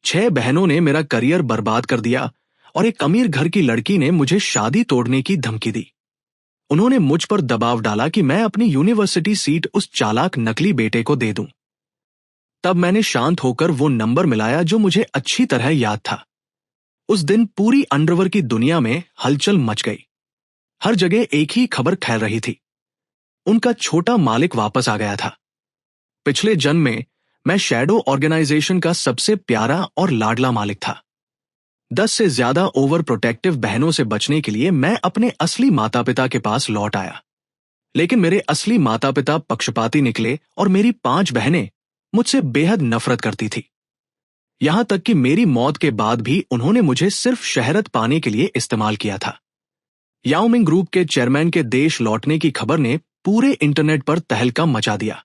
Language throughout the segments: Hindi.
6 बहनों ने मेरा करियर बर्बाद कर दिया और एक अमीर घर की लड़की ने मुझे शादी तोड़ने की धमकी दी। उन्होंने मुझ पर दबाव डाला कि मैं अपनी यूनिवर्सिटी सीट उस चालाक नकली बेटे को दे दूं। तब मैंने शांत होकर वो नंबर मिलाया जो मुझे अच्छी तरह याद था। उस दिन पूरी अंडरवर्ल्ड की दुनिया में हलचल मच गई। हर जगह एक ही खबर फैल रही थी, उनका छोटा मालिक वापस आ गया था। पिछले जन्म में मैं शैडो ऑर्गेनाइजेशन का सबसे प्यारा और लाडला मालिक था। 10 से ज्यादा ओवर प्रोटेक्टिव बहनों से बचने के लिए मैं अपने असली माता पिता के पास लौट आया। लेकिन मेरे असली माता पिता पक्षपाती निकले और मेरी 5 बहनें मुझसे बेहद नफरत करती थी। यहां तक कि मेरी मौत के बाद भी उन्होंने मुझे सिर्फ शहरत पाने के लिए इस्तेमाल किया था। याओमिंग ग्रुप के चेयरमैन के देश लौटने की खबर ने पूरे इंटरनेट पर तहलका मचा दिया।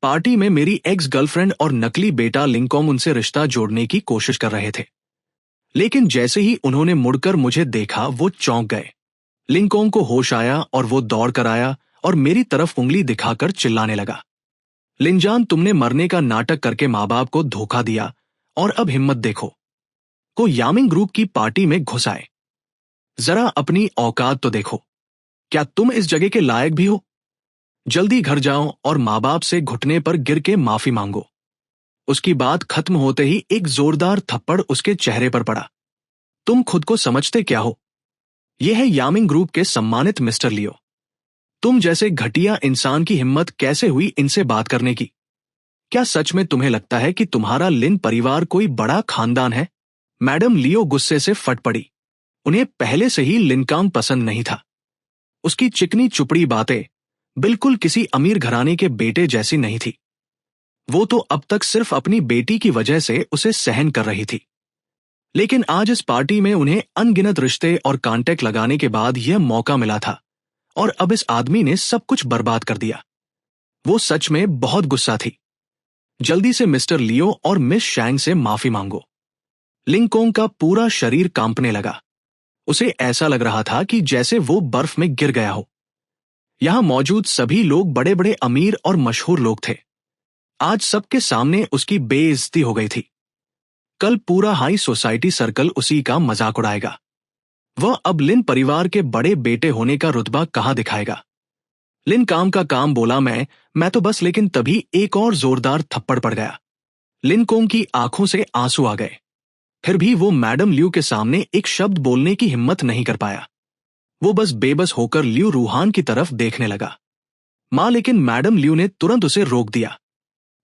पार्टी में मेरी एक्स गर्लफ्रेंड और नकली बेटा लिंकॉन्ग उनसे रिश्ता जोड़ने की कोशिश कर रहे थे। लेकिन जैसे ही उन्होंने मुड़कर मुझे देखा वो चौंक गए। लिंकॉन्ग को होश आया और वो दौड़ कर आया और मेरी तरफ उंगली दिखाकर चिल्लाने लगा, लिनजान, तुमने मरने का नाटक करके माँ बाप को धोखा दिया और अब हिम्मत देखो को यामिंग ग्रुप की पार्टी में घुस आए। जरा अपनी औकात तो देखो, क्या तुम इस जगह के लायक भी हो? जल्दी घर जाओ और माँ बाप से घुटने पर गिर के माफी मांगो। उसकी बात खत्म होते ही एक जोरदार थप्पड़ उसके चेहरे पर पड़ा। तुम खुद को समझते क्या हो? यह है यामिंग ग्रुप के सम्मानित मिस्टर लियो। तुम जैसे घटिया इंसान की हिम्मत कैसे हुई इनसे बात करने की? क्या सच में तुम्हें लगता है कि तुम्हारा लिन परिवार कोई बड़ा खानदान है? मैडम लियो गुस्से से फट पड़ी। उन्हें पहले से ही लिनकांग पसंद नहीं था। उसकी चिकनी चुपड़ी बातें बिल्कुल किसी अमीर घराने के बेटे जैसी नहीं थी। वो तो अब तक सिर्फ अपनी बेटी की वजह से उसे सहन कर रही थी। लेकिन आज इस पार्टी में उन्हें अनगिनत रिश्ते और कांटेक्ट लगाने के बाद यह मौका मिला था और अब इस आदमी ने सब कुछ बर्बाद कर दिया। वो सच में बहुत गुस्सा थी। जल्दी से मिस्टर लियो और मिस शैंग से माफी मांगो। लिंकॉन्ग का पूरा शरीर कांपने लगा। उसे ऐसा लग रहा था कि जैसे वो बर्फ में गिर गया हो। यहां मौजूद सभी लोग बड़े बड़े अमीर और मशहूर लोग थे। आज सबके सामने उसकी बेइज्जती हो गई थी। कल पूरा हाई सोसाइटी सर्कल उसी का मजाक उड़ाएगा। वह अब लिन परिवार के बड़े बेटे होने का रुतबा कहां दिखाएगा? लिन काम का काम बोला, मैं तो बस, लेकिन तभी एक और जोरदार थप्पड़ पड़ गया। लिनकॉन्ग की आंखों से आंसू आ गए। फिर भी वो मैडम ल्यू के सामने एक शब्द बोलने की हिम्मत नहीं कर पाया। वो बस बेबस होकर ल्यू रूहान की तरफ देखने लगा। मां, लेकिन मैडम ल्यू ने तुरंत उसे रोक दिया।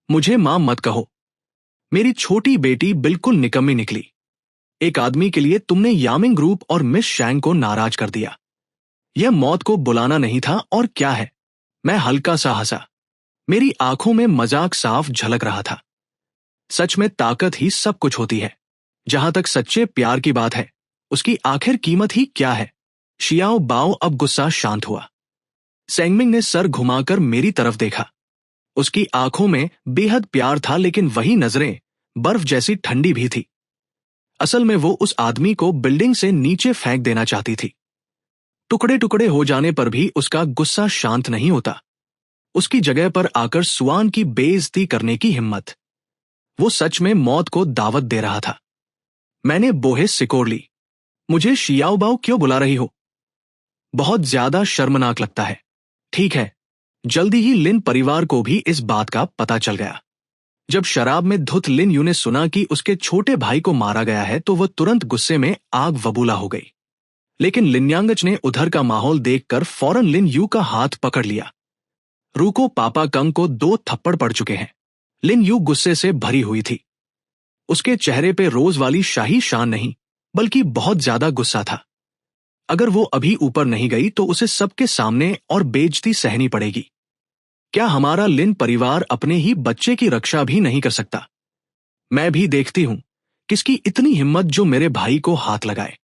मुझे मां मत कहो। मेरी छोटी बेटी बिल्कुल निकम्मी निकली। एक आदमी के लिए तुमने यामिंग ग्रुप और मिस शैंग को नाराज कर दिया। यह मौत को बुलाना नहीं था और क्या है? मैं हल्का सा हंसा। मेरी आंखों में मजाक साफ झलक रहा था। सच में ताकत ही सब कुछ होती है। जहां तक सच्चे प्यार की बात है, उसकी आखिर कीमत ही क्या है? शियाओ बाओ अब गुस्सा शांत हुआ। सेंगमिंग ने सर घुमाकर मेरी तरफ देखा। उसकी आंखों में बेहद प्यार था, लेकिन वही नजरें बर्फ जैसी ठंडी भी थी। असल में वो उस आदमी को बिल्डिंग से नीचे फेंक देना चाहती थी। टुकड़े टुकड़े हो जाने पर भी उसका गुस्सा शांत नहीं होता। उसकी जगह पर आकर सुआन की बेइज्जती करने की हिम्मत। वो सच में मौत को दावत दे रहा था। मैंने बोहे सिकोड़ ली। मुझे शियाओबाओ क्यों बुला रही हो? बहुत ज्यादा शर्मनाक लगता है। ठीक है। जल्दी ही लिन परिवार को भी इस बात का पता चल गया। जब शराब में धुत लिन यू ने सुना कि उसके छोटे भाई को मारा गया है तो वह तुरंत गुस्से में आग बबूला हो गई। लेकिन लिन्यांगच ने उधर का माहौल देखकर फौरन लिन यू का हाथ पकड़ लिया। रूको, पापा कंग को 2 थप्पड़ पड़ चुके हैं। लिन यू गुस्से से भरी हुई थी। उसके चेहरे पे रोज वाली शाही शान नहीं, बल्कि बहुत ज्यादा गुस्सा था। अगर वो अभी ऊपर नहीं गई तो उसे सबके सामने और बेइज्जती सहनी पड़ेगी। क्या हमारा लिन परिवार अपने ही बच्चे की रक्षा भी नहीं कर सकता? मैं भी देखती हूं किसकी इतनी हिम्मत जो मेरे भाई को हाथ लगाए।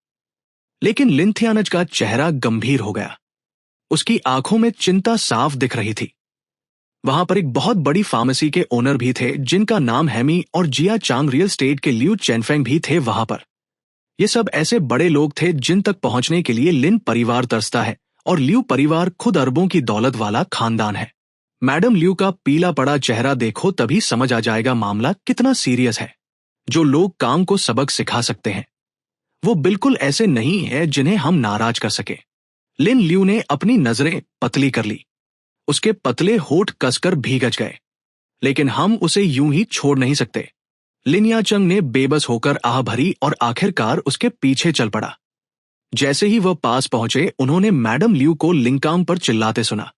लेकिन लिनथियानज का चेहरा गंभीर हो गया। उसकी आंखों में चिंता साफ दिख रही थी। वहां पर एक बहुत बड़ी फार्मेसी के ओनर भी थे जिनका नाम हैमी और जिया चांग रियल स्टेट के लियू चेनफेंग भी थे वहां पर। ये सब ऐसे बड़े लोग थे जिन तक पहुंचने के लिए लिन परिवार तरसता है और लियू परिवार खुद अरबों की दौलत वाला खानदान है। मैडम लियू का पीला पड़ा चेहरा देखो तभी समझ आ जाएगा मामला कितना सीरियस है। जो लोग काम को सबक सिखा सकते हैं वो बिल्कुल ऐसे नहीं है जिन्हें हम नाराज कर सके। लिन ल्यू ने अपनी नजरें पतली कर ली। उसके पतले होठ कसकर भीगच गए, लेकिन हम उसे यूं ही छोड़ नहीं सकते। लिन याचंग ने बेबस होकर आह भरी और आखिरकार उसके पीछे चल पड़ा। जैसे ही वह पास पहुंचे उन्होंने मैडम ल्यू को लिंकाम पर चिल्लाते सुना।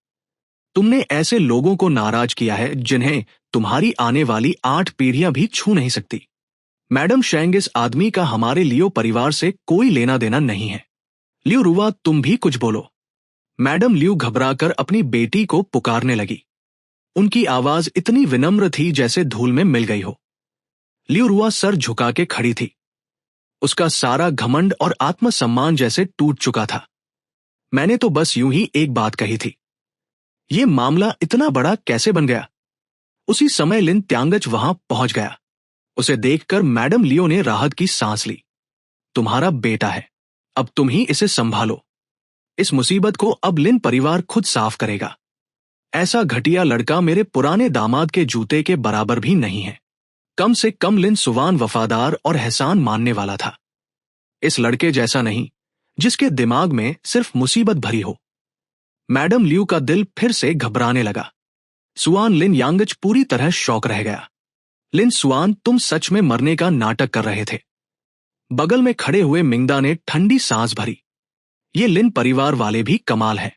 तुमने ऐसे लोगों को नाराज किया है जिन्हें तुम्हारी आने वाली 8 पीढ़ियां भी छू नहीं सकती। मैडम शेंग, इस आदमी का हमारे लियो परिवार से कोई लेना देना नहीं है। लियो रुआ, तुम भी कुछ बोलो। मैडम ल्यू घबराकर अपनी बेटी को पुकारने लगी। उनकी आवाज इतनी विनम्र थी जैसे धूल में मिल गई हो। लियो रुआ सर झुका के खड़ी थी। उसका सारा घमंड और आत्मसम्मान जैसे टूट चुका था। मैंने तो बस यूं ही एक बात कही थी। ये मामला इतना बड़ा कैसे बन गया? उसी समय लिन त्यांगच वहां पहुंच गया। उसे देखकर मैडम लियो ने राहत की सांस ली। तुम्हारा बेटा है, अब तुम ही इसे संभालो। इस मुसीबत को अब लिन परिवार खुद साफ करेगा। ऐसा घटिया लड़का मेरे पुराने दामाद के जूते के बराबर भी नहीं है। कम से कम लिन सुवान वफादार और एहसान मानने वाला था। इस लड़के जैसा नहीं जिसके दिमाग में सिर्फ मुसीबत भरी हो। मैडम ल्यू का दिल फिर से घबराने लगा। सुआन लिन यांगच पूरी तरह शॉक रह गया। लिन सुआन, तुम सच में मरने का नाटक कर रहे थे। बगल में खड़े हुए मिंगदा ने ठंडी सांस भरी। ये लिन परिवार वाले भी कमाल है।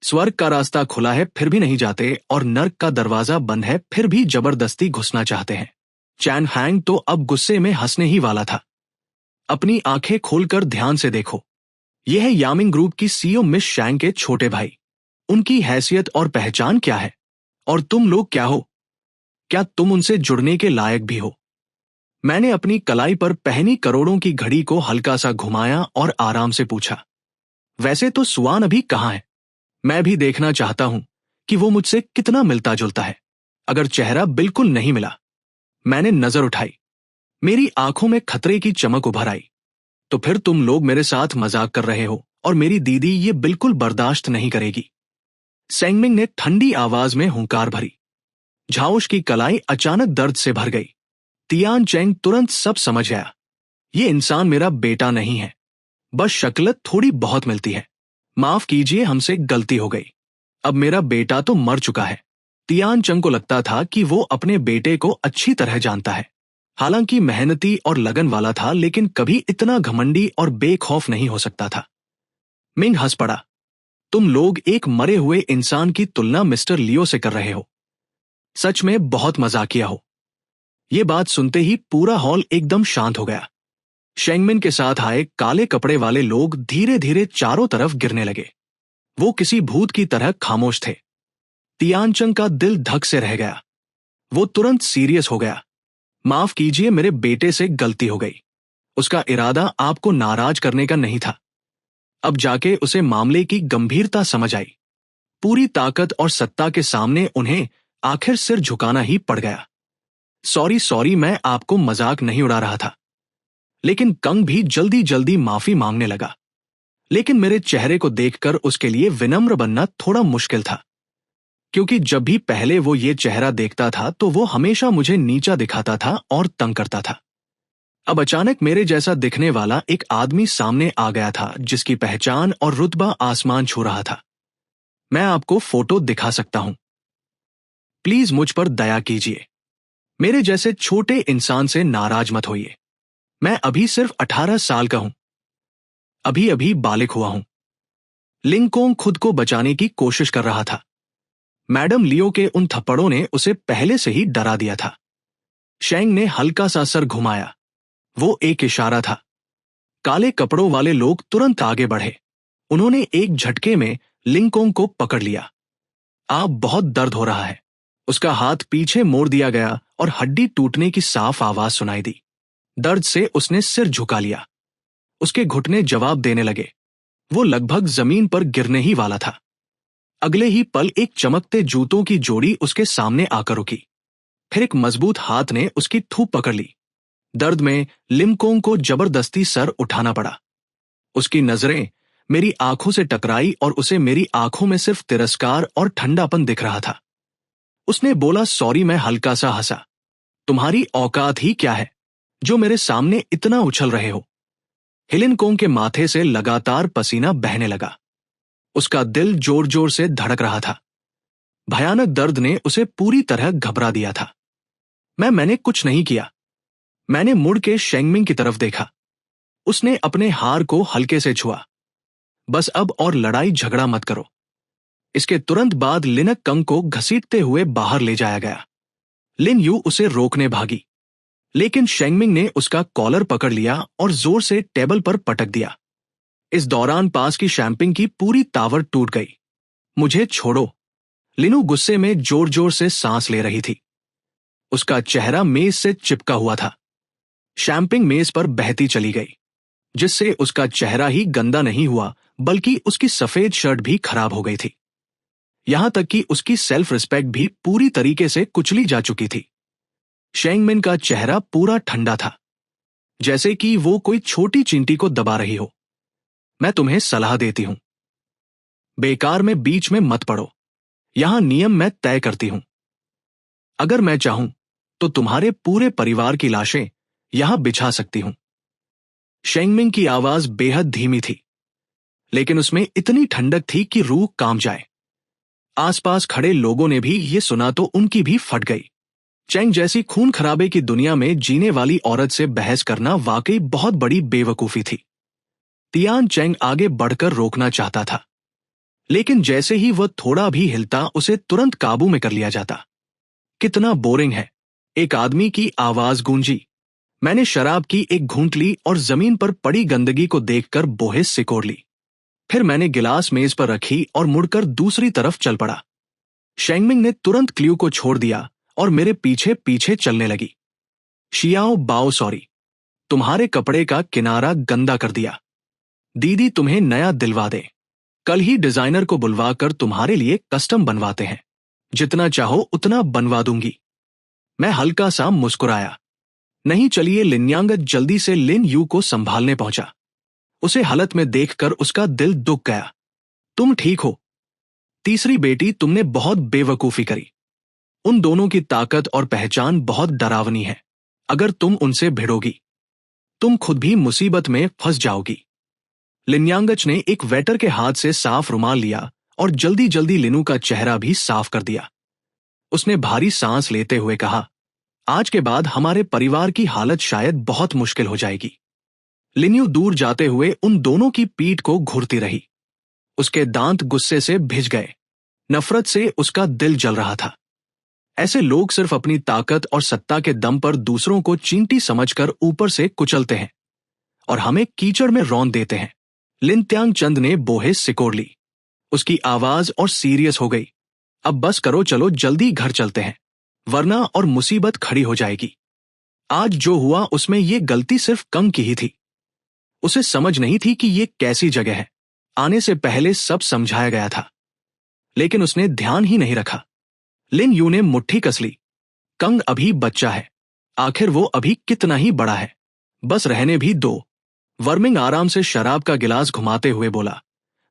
स्वर्ग का रास्ता खुला है फिर भी नहीं जाते, और नर्क का दरवाजा बंद है फिर भी जबरदस्ती घुसना चाहते हैं। चैन हैंग तो अब गुस्से में हंसने ही वाला था। अपनी आंखें खोलकर ध्यान से देखो। यह है यामिंग ग्रुप की सीईओ मिस शैंग के छोटे भाई। उनकी हैसियत और पहचान क्या है? और तुम लोग क्या हो? क्या तुम उनसे जुड़ने के लायक भी हो? मैंने अपनी कलाई पर पहनी करोड़ों की घड़ी को हल्का सा घुमाया और आराम से पूछा, वैसे तो सुआन अभी कहाँ है? मैं भी देखना चाहता हूं कि वो मुझसे कितना मिलता जुलता है। अगर चेहरा बिल्कुल नहीं मिला। मैंने नजर उठाई। मेरी आंखों में खतरे की चमक उभर आई। तो फिर तुम लोग मेरे साथ मजाक कर रहे हो और मेरी दीदी ये बिल्कुल बर्दाश्त नहीं करेगी। सेंगमिंग ने ठंडी आवाज में हुंकार भरी। झाओश की कलाई अचानक दर्द से भर गई। तियान चेंग तुरंत सब समझ गया। ये इंसान मेरा बेटा नहीं है, बस शक्लत थोड़ी बहुत मिलती है। माफ कीजिए, हमसे गलती हो गई। अब मेरा बेटा तो मर चुका है। तियान चंग को लगता था कि वो अपने बेटे को अच्छी तरह जानता है। हालांकि मेहनती और लगन वाला था, लेकिन कभी इतना घमंडी और बेखौफ नहीं हो सकता था। मिंग हंस पड़ा। तुम लोग एक मरे हुए इंसान की तुलना मिस्टर लियो से कर रहे हो। सच में बहुत मजाकिया हो। ये बात सुनते ही पूरा हॉल एकदम शांत हो गया। शेंगमिन के साथ आए काले कपड़े वाले लोग धीरे धीरे चारों तरफ गिरने लगे। वो किसी भूत की तरह खामोश थे। तियानचंग का दिल धक से रह गया। वो तुरंत सीरियस हो गया। माफ कीजिए, मेरे बेटे से गलती हो गई। उसका इरादा आपको नाराज करने का नहीं था। अब जाके उसे मामले की गंभीरता समझ आई। पूरी ताकत और सत्ता के सामने उन्हें आखिर सिर झुकाना ही पड़ गया। सॉरी, मैं आपको मजाक नहीं उड़ा रहा था। लेकिन कंग भी जल्दी जल्दी माफी मांगने लगा। लेकिन मेरे चेहरे को देखकर उसके लिए विनम्र बनना थोड़ा मुश्किल था, क्योंकि जब भी पहले वो ये चेहरा देखता था तो वो हमेशा मुझे नीचा दिखाता था और तंग करता था। अब अचानक मेरे जैसा दिखने वाला एक आदमी सामने आ गया था जिसकी पहचान और रुतबा आसमान छू रहा था। मैं आपको फोटो दिखा सकता हूं। प्लीज मुझ पर दया कीजिए। मेरे जैसे छोटे इंसान से नाराज मत होइए। मैं अभी सिर्फ 18 साल का हूं। अभी अभी बालिग हुआ हूं। लिंगकोंग खुद को बचाने की कोशिश कर रहा था। मैडम लियो के उन थप्पड़ों ने उसे पहले से ही डरा दिया था। शेंग ने हल्का सा सर घुमाया। वो एक इशारा था। काले कपड़ों वाले लोग तुरंत आगे बढ़े। उन्होंने एक झटके में लिंगकोंग को पकड़ लिया। आप बहुत दर्द हो रहा है। उसका हाथ पीछे मोड़ दिया गया और हड्डी टूटने की साफ आवाज सुनाई दी। दर्द से उसने सिर झुका लिया। उसके घुटने जवाब देने लगे। वो लगभग जमीन पर गिरने ही वाला था। अगले ही पल एक चमकते जूतों की जोड़ी उसके सामने आकर रुकी। फिर एक मजबूत हाथ ने उसकी थूप पकड़ ली। दर्द में लिमकोंग को जबरदस्ती सर उठाना पड़ा। उसकी नजरें मेरी आंखों से टकराई और उसे मेरी आंखों में सिर्फ तिरस्कार और ठंडापन दिख रहा था। उसने बोला, सॉरी। मैं हल्का सा हंसा। तुम्हारी औकात ही क्या है? जो मेरे सामने इतना उछल रहे हो। हिलिन कोंग के माथे से लगातार पसीना बहने लगा। उसका दिल जोर जोर से धड़क रहा था। भयानक दर्द ने उसे पूरी तरह घबरा दिया था। मैंने कुछ नहीं किया। मैंने मुड़ के शेंगमिंग की तरफ देखा। उसने अपने हार को हल्के से छुआ। बस अब और लड़ाई झगड़ा मत करो। इसके तुरंत बाद लिनक कंग को घसीटते हुए बाहर ले जाया गया। लिन यू उसे रोकने भागी, लेकिन शेंगमिंग ने उसका कॉलर पकड़ लिया और जोर से टेबल पर पटक दिया। इस दौरान पास की शैंपिंग की पूरी तावर टूट गई। मुझे छोड़ो। लिनू गुस्से में जोर जोर से सांस ले रही थी। उसका चेहरा मेज से चिपका हुआ था। शैंपिंग मेज पर बहती चली गई, जिससे उसका चेहरा ही गंदा नहीं हुआ बल्कि उसकी सफेद शर्ट भी खराब हो गई थी। यहां तक कि उसकी सेल्फ रिस्पेक्ट भी पूरी तरीके से कुचली जा चुकी थी। शेंगमिन का चेहरा पूरा ठंडा था, जैसे कि वो कोई छोटी चींटी को दबा रही हो। मैं तुम्हें सलाह देती हूं, बेकार में बीच में मत पड़ो। यहां नियम मैं तय करती हूं। अगर मैं चाहूं तो तुम्हारे पूरे परिवार की लाशें यहां बिछा सकती हूं। शेंगमिंग की आवाज बेहद धीमी थी, लेकिन उसमें इतनी ठंडक थी कि रूह कांप जाए। आसपास खड़े लोगों ने भी ये सुना तो उनकी भी फट गई। चेंग जैसी खून खराबे की दुनिया में जीने वाली औरत से बहस करना वाकई बहुत बड़ी बेवकूफी थी। तियान चेंग आगे बढ़कर रोकना चाहता था, लेकिन जैसे ही वह थोड़ा भी हिलता उसे तुरंत काबू में कर लिया जाता। कितना बोरिंग है, एक आदमी की आवाज गूंजी। मैंने शराब की एक घूंट ली और जमीन पर पड़ी गंदगी को देखकर बोहेस सिकोड़ ली। फिर मैंने गिलास मेज पर रखी और मुड़कर दूसरी तरफ चल पड़ा। शेंगमिंग ने तुरंत क्ल्यू को छोड़ दिया और मेरे पीछे पीछे चलने लगी। शियाओ बाओ सॉरी, तुम्हारे कपड़े का किनारा गंदा कर दिया। दीदी तुम्हें नया दिलवा दे। कल ही डिजाइनर को बुलवाकर तुम्हारे लिए कस्टम बनवाते हैं। जितना चाहो उतना बनवा दूंगी। मैं हल्का सा मुस्कुराया। नहीं, चलिए। लिन्यांगत जल्दी से लिन यू को संभालने पहुंचा। उसे हालत में देखकर उसका दिल दुख गया। तुम ठीक हो? तीसरी बेटी, तुमने बहुत बेवकूफी करी। उन दोनों की ताकत और पहचान बहुत डरावनी है। अगर तुम उनसे भिड़ोगी, तुम खुद भी मुसीबत में फंस जाओगी। लिन्यांगच ने एक वेटर के हाथ से साफ रुमाल लिया और जल्दी जल्दी लिनू का चेहरा भी साफ कर दिया। उसने भारी सांस लेते हुए कहा, आज के बाद हमारे परिवार की हालत शायद बहुत मुश्किल हो जाएगी। लिन्यू दूर जाते हुए उन दोनों की पीठ को घूरती रही। उसके दांत गुस्से से भिज गए। नफरत से उसका दिल जल रहा था। ऐसे लोग सिर्फ अपनी ताकत और सत्ता के दम पर दूसरों को चींटी समझकर ऊपर से कुचलते हैं और हमें कीचड़ में रौंद देते हैं। लिन त्यांग चंद ने बोहे सिकोड़ ली। उसकी आवाज और सीरियस हो गई। अब बस करो, चलो जल्दी घर चलते हैं, वरना और मुसीबत खड़ी हो जाएगी। आज जो हुआ उसमें ये गलती सिर्फ कंग की ही थी। उसे समझ नहीं थी कि ये कैसी जगह है। आने से पहले सब समझाया गया था, लेकिन उसने ध्यान ही नहीं रखा। लिन यू ने मुट्ठी कस ली। कंग अभी बच्चा है, आखिर वो अभी कितना ही बड़ा है। बस रहने भी दो। वर्मिंग आराम से शराब का गिलास घुमाते हुए बोला,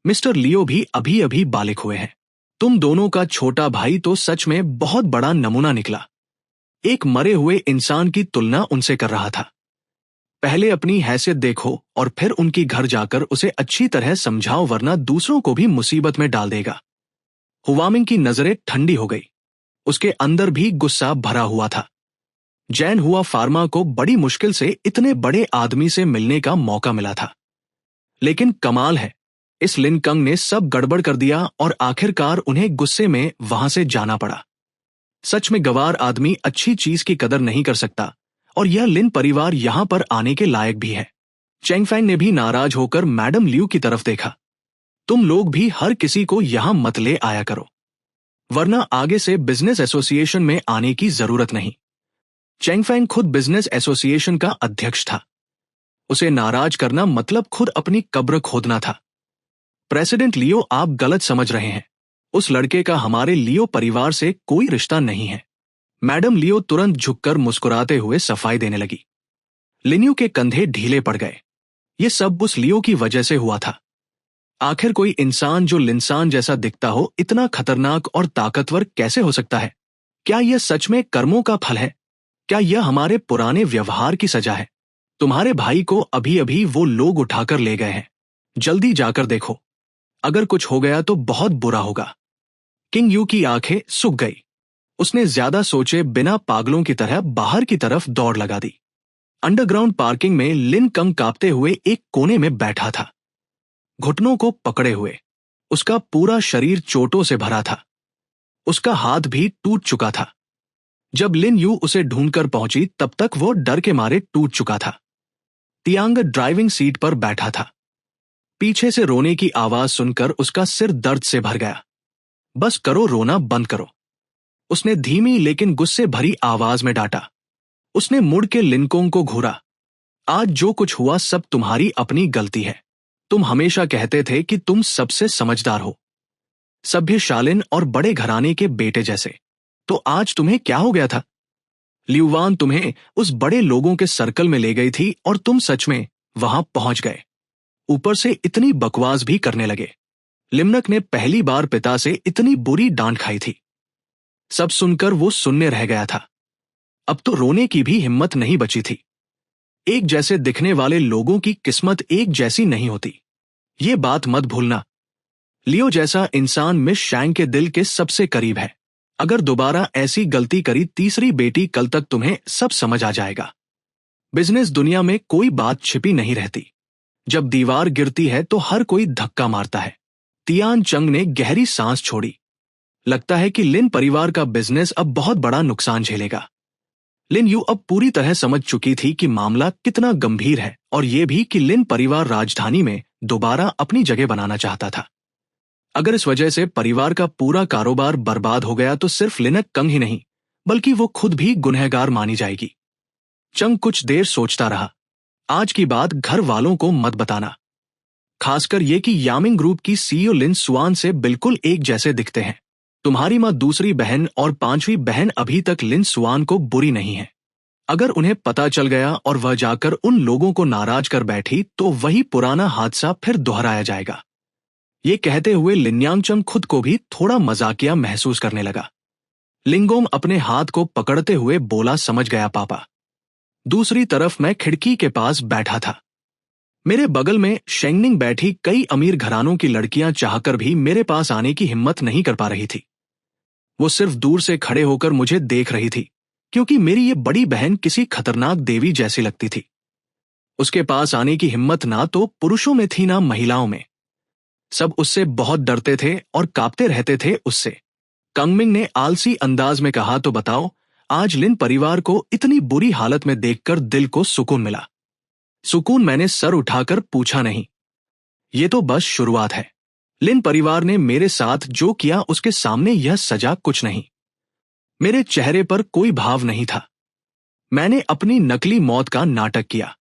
मिस्टर लियो भी अभी अभी बालिग हुए हैं। तुम दोनों का छोटा भाई तो सच में बहुत बड़ा नमूना निकला। एक मरे हुए इंसान की तुलना उनसे कर रहा था। पहले अपनी हैसियत देखो और फिर उनकी घर जाकर उसे अच्छी तरह समझाओ, वरना दूसरों को भी मुसीबत में डाल देगा। हुवामिंग की नजरें ठंडी हो गई। उसके अंदर भी गुस्सा भरा हुआ था। जैन हुआ फार्मा को बड़ी मुश्किल से इतने बड़े आदमी से मिलने का मौका मिला था, लेकिन कमाल है, इस लिन कंग ने सब गड़बड़ कर दिया और आखिरकार उन्हें गुस्से में वहां से जाना पड़ा। सच में गवार आदमी अच्छी चीज की कदर नहीं कर सकता, और यह लिन परिवार यहां पर आने के लायक भी है। चेंगफेंग ने भी नाराज होकर मैडम लियू की तरफ देखा। तुम लोग भी हर किसी को यहां मत ले आया करो, वरना आगे से बिजनेस एसोसिएशन में आने की जरूरत नहीं। चेंगफेंग खुद बिजनेस एसोसिएशन का अध्यक्ष था। उसे नाराज करना मतलब खुद अपनी कब्र खोदना था। प्रेसिडेंट लियो, आप गलत समझ रहे हैं। उस लड़के का हमारे लियो परिवार से कोई रिश्ता नहीं है। मैडम लियो तुरंत झुककर मुस्कुराते हुए सफाई देने लगी। लिन्यू के कंधे ढीले पड़ गए। ये सब उस लियो की वजह से हुआ था। आखिर कोई इंसान जो लिंसान जैसा दिखता हो इतना खतरनाक और ताकतवर कैसे हो सकता है? क्या यह सच में कर्मों का फल है? क्या यह हमारे पुराने व्यवहार की सजा है? तुम्हारे भाई को अभी अभी वो लोग उठाकर ले गए हैं। जल्दी जाकर देखो। अगर कुछ हो गया तो बहुत बुरा होगा। किंग यू की आंखें सूख गई। उसने ज्यादा सोचे बिना पागलों की तरह बाहर की तरफ दौड़ लगा दी। अंडरग्राउंड पार्किंग में लिन कंग कांपते हुए एक कोने में बैठा था, घुटनों को पकड़े हुए। उसका पूरा शरीर चोटों से भरा था। उसका हाथ भी टूट चुका था। जब लिन यू उसे ढूंढकर पहुंची तब तक वो डर के मारे टूट चुका था। तियांग ड्राइविंग सीट पर बैठा था। पीछे से रोने की आवाज सुनकर उसका सिर दर्द से भर गया। बस करो, रोना बंद करो, उसने धीमी लेकिन गुस्से भरी आवाज में डांटा। उसने मुड़ के लिनकोंग को घूरा। आज जो कुछ हुआ सब तुम्हारी अपनी गलती है। तुम हमेशा कहते थे कि तुम सबसे समझदार हो, सभ्य, शालीन और बड़े घराने के बेटे जैसे। तो आज तुम्हें क्या हो गया था? ल्यूवान तुम्हें उस बड़े लोगों के सर्कल में ले गई थी और तुम सच में वहां पहुंच गए। ऊपर से इतनी बकवास भी करने लगे। लिमनक ने पहली बार पिता से इतनी बुरी डांट खाई थी। सब सुनकर वो सुनने रह गया था। अब तो रोने की भी हिम्मत नहीं बची थी। एक जैसे दिखने वाले लोगों की किस्मत एक जैसी नहीं होती, ये बात मत भूलना। लियो जैसा इंसान मिस शैंग के दिल के सबसे करीब है। अगर दोबारा ऐसी गलती करी तीसरी बेटी, कल तक तुम्हें सब समझ आ जाएगा। बिजनेस दुनिया में कोई बात छिपी नहीं रहती। जब दीवार गिरती है तो हर कोई धक्का मारता है। तियान चंग ने गहरी सांस छोड़ी। लगता है कि लिन परिवार का बिजनेस अब बहुत बड़ा नुकसान झेलेगा। लिन यू अब पूरी तरह समझ चुकी थी कि मामला कितना गंभीर है, और यह भी कि लिन परिवार राजधानी में दोबारा अपनी जगह बनाना चाहता था। अगर इस वजह से परिवार का पूरा कारोबार बर्बाद हो गया तो सिर्फ लिनक कंग ही नहीं बल्कि वो खुद भी गुनहगार मानी जाएगी। चंग कुछ देर सोचता रहा। आज की बात घर वालों को मत बताना, खासकर ये कि यामिंग ग्रुप की सीईओ लिन स्वान से बिल्कुल एक जैसे दिखते हैं। तुम्हारी माँ दूसरी बहन और पांचवी बहन अभी तक लिन स्वान को बुरी नहीं है। अगर उन्हें पता चल गया और वह जाकर उन लोगों को नाराज कर बैठी तो वही पुराना हादसा फिर दोहराया जाएगा। ये कहते हुए लिन्यांगचंग खुद को भी थोड़ा मजाकिया महसूस करने लगा। लिंगोम अपने हाथ को पकड़ते हुए बोला, समझ गया पापा। दूसरी तरफ मैं खिड़की के पास बैठा था। मेरे बगल में शेंगनिंग बैठी कई अमीर घरानों की लड़कियां चाहकर भी मेरे पास आने की हिम्मत नहीं कर पा रही थी। वो सिर्फ दूर से खड़े होकर मुझे देख रही थी, क्योंकि मेरी ये बड़ी बहन किसी खतरनाक देवी जैसी लगती थी। उसके पास आने की हिम्मत ना तो पुरुषों में थी ना महिलाओं में। सब उससे बहुत डरते थे और कांपते रहते थे उससे। कंगमिंग ने आलसी अंदाज में कहा, तो बताओ, आज लिन परिवार को इतनी बुरी हालत में देखकर दिल को सुकून मिला। सुकून? मैंने सर उठाकर पूछा, नहीं, ये तो बस शुरुआत है। लिन परिवार ने मेरे साथ जो किया उसके सामने यह सजा कुछ नहीं। मेरे चेहरे पर कोई भाव नहीं था। मैंने अपनी नकली मौत का नाटक किया,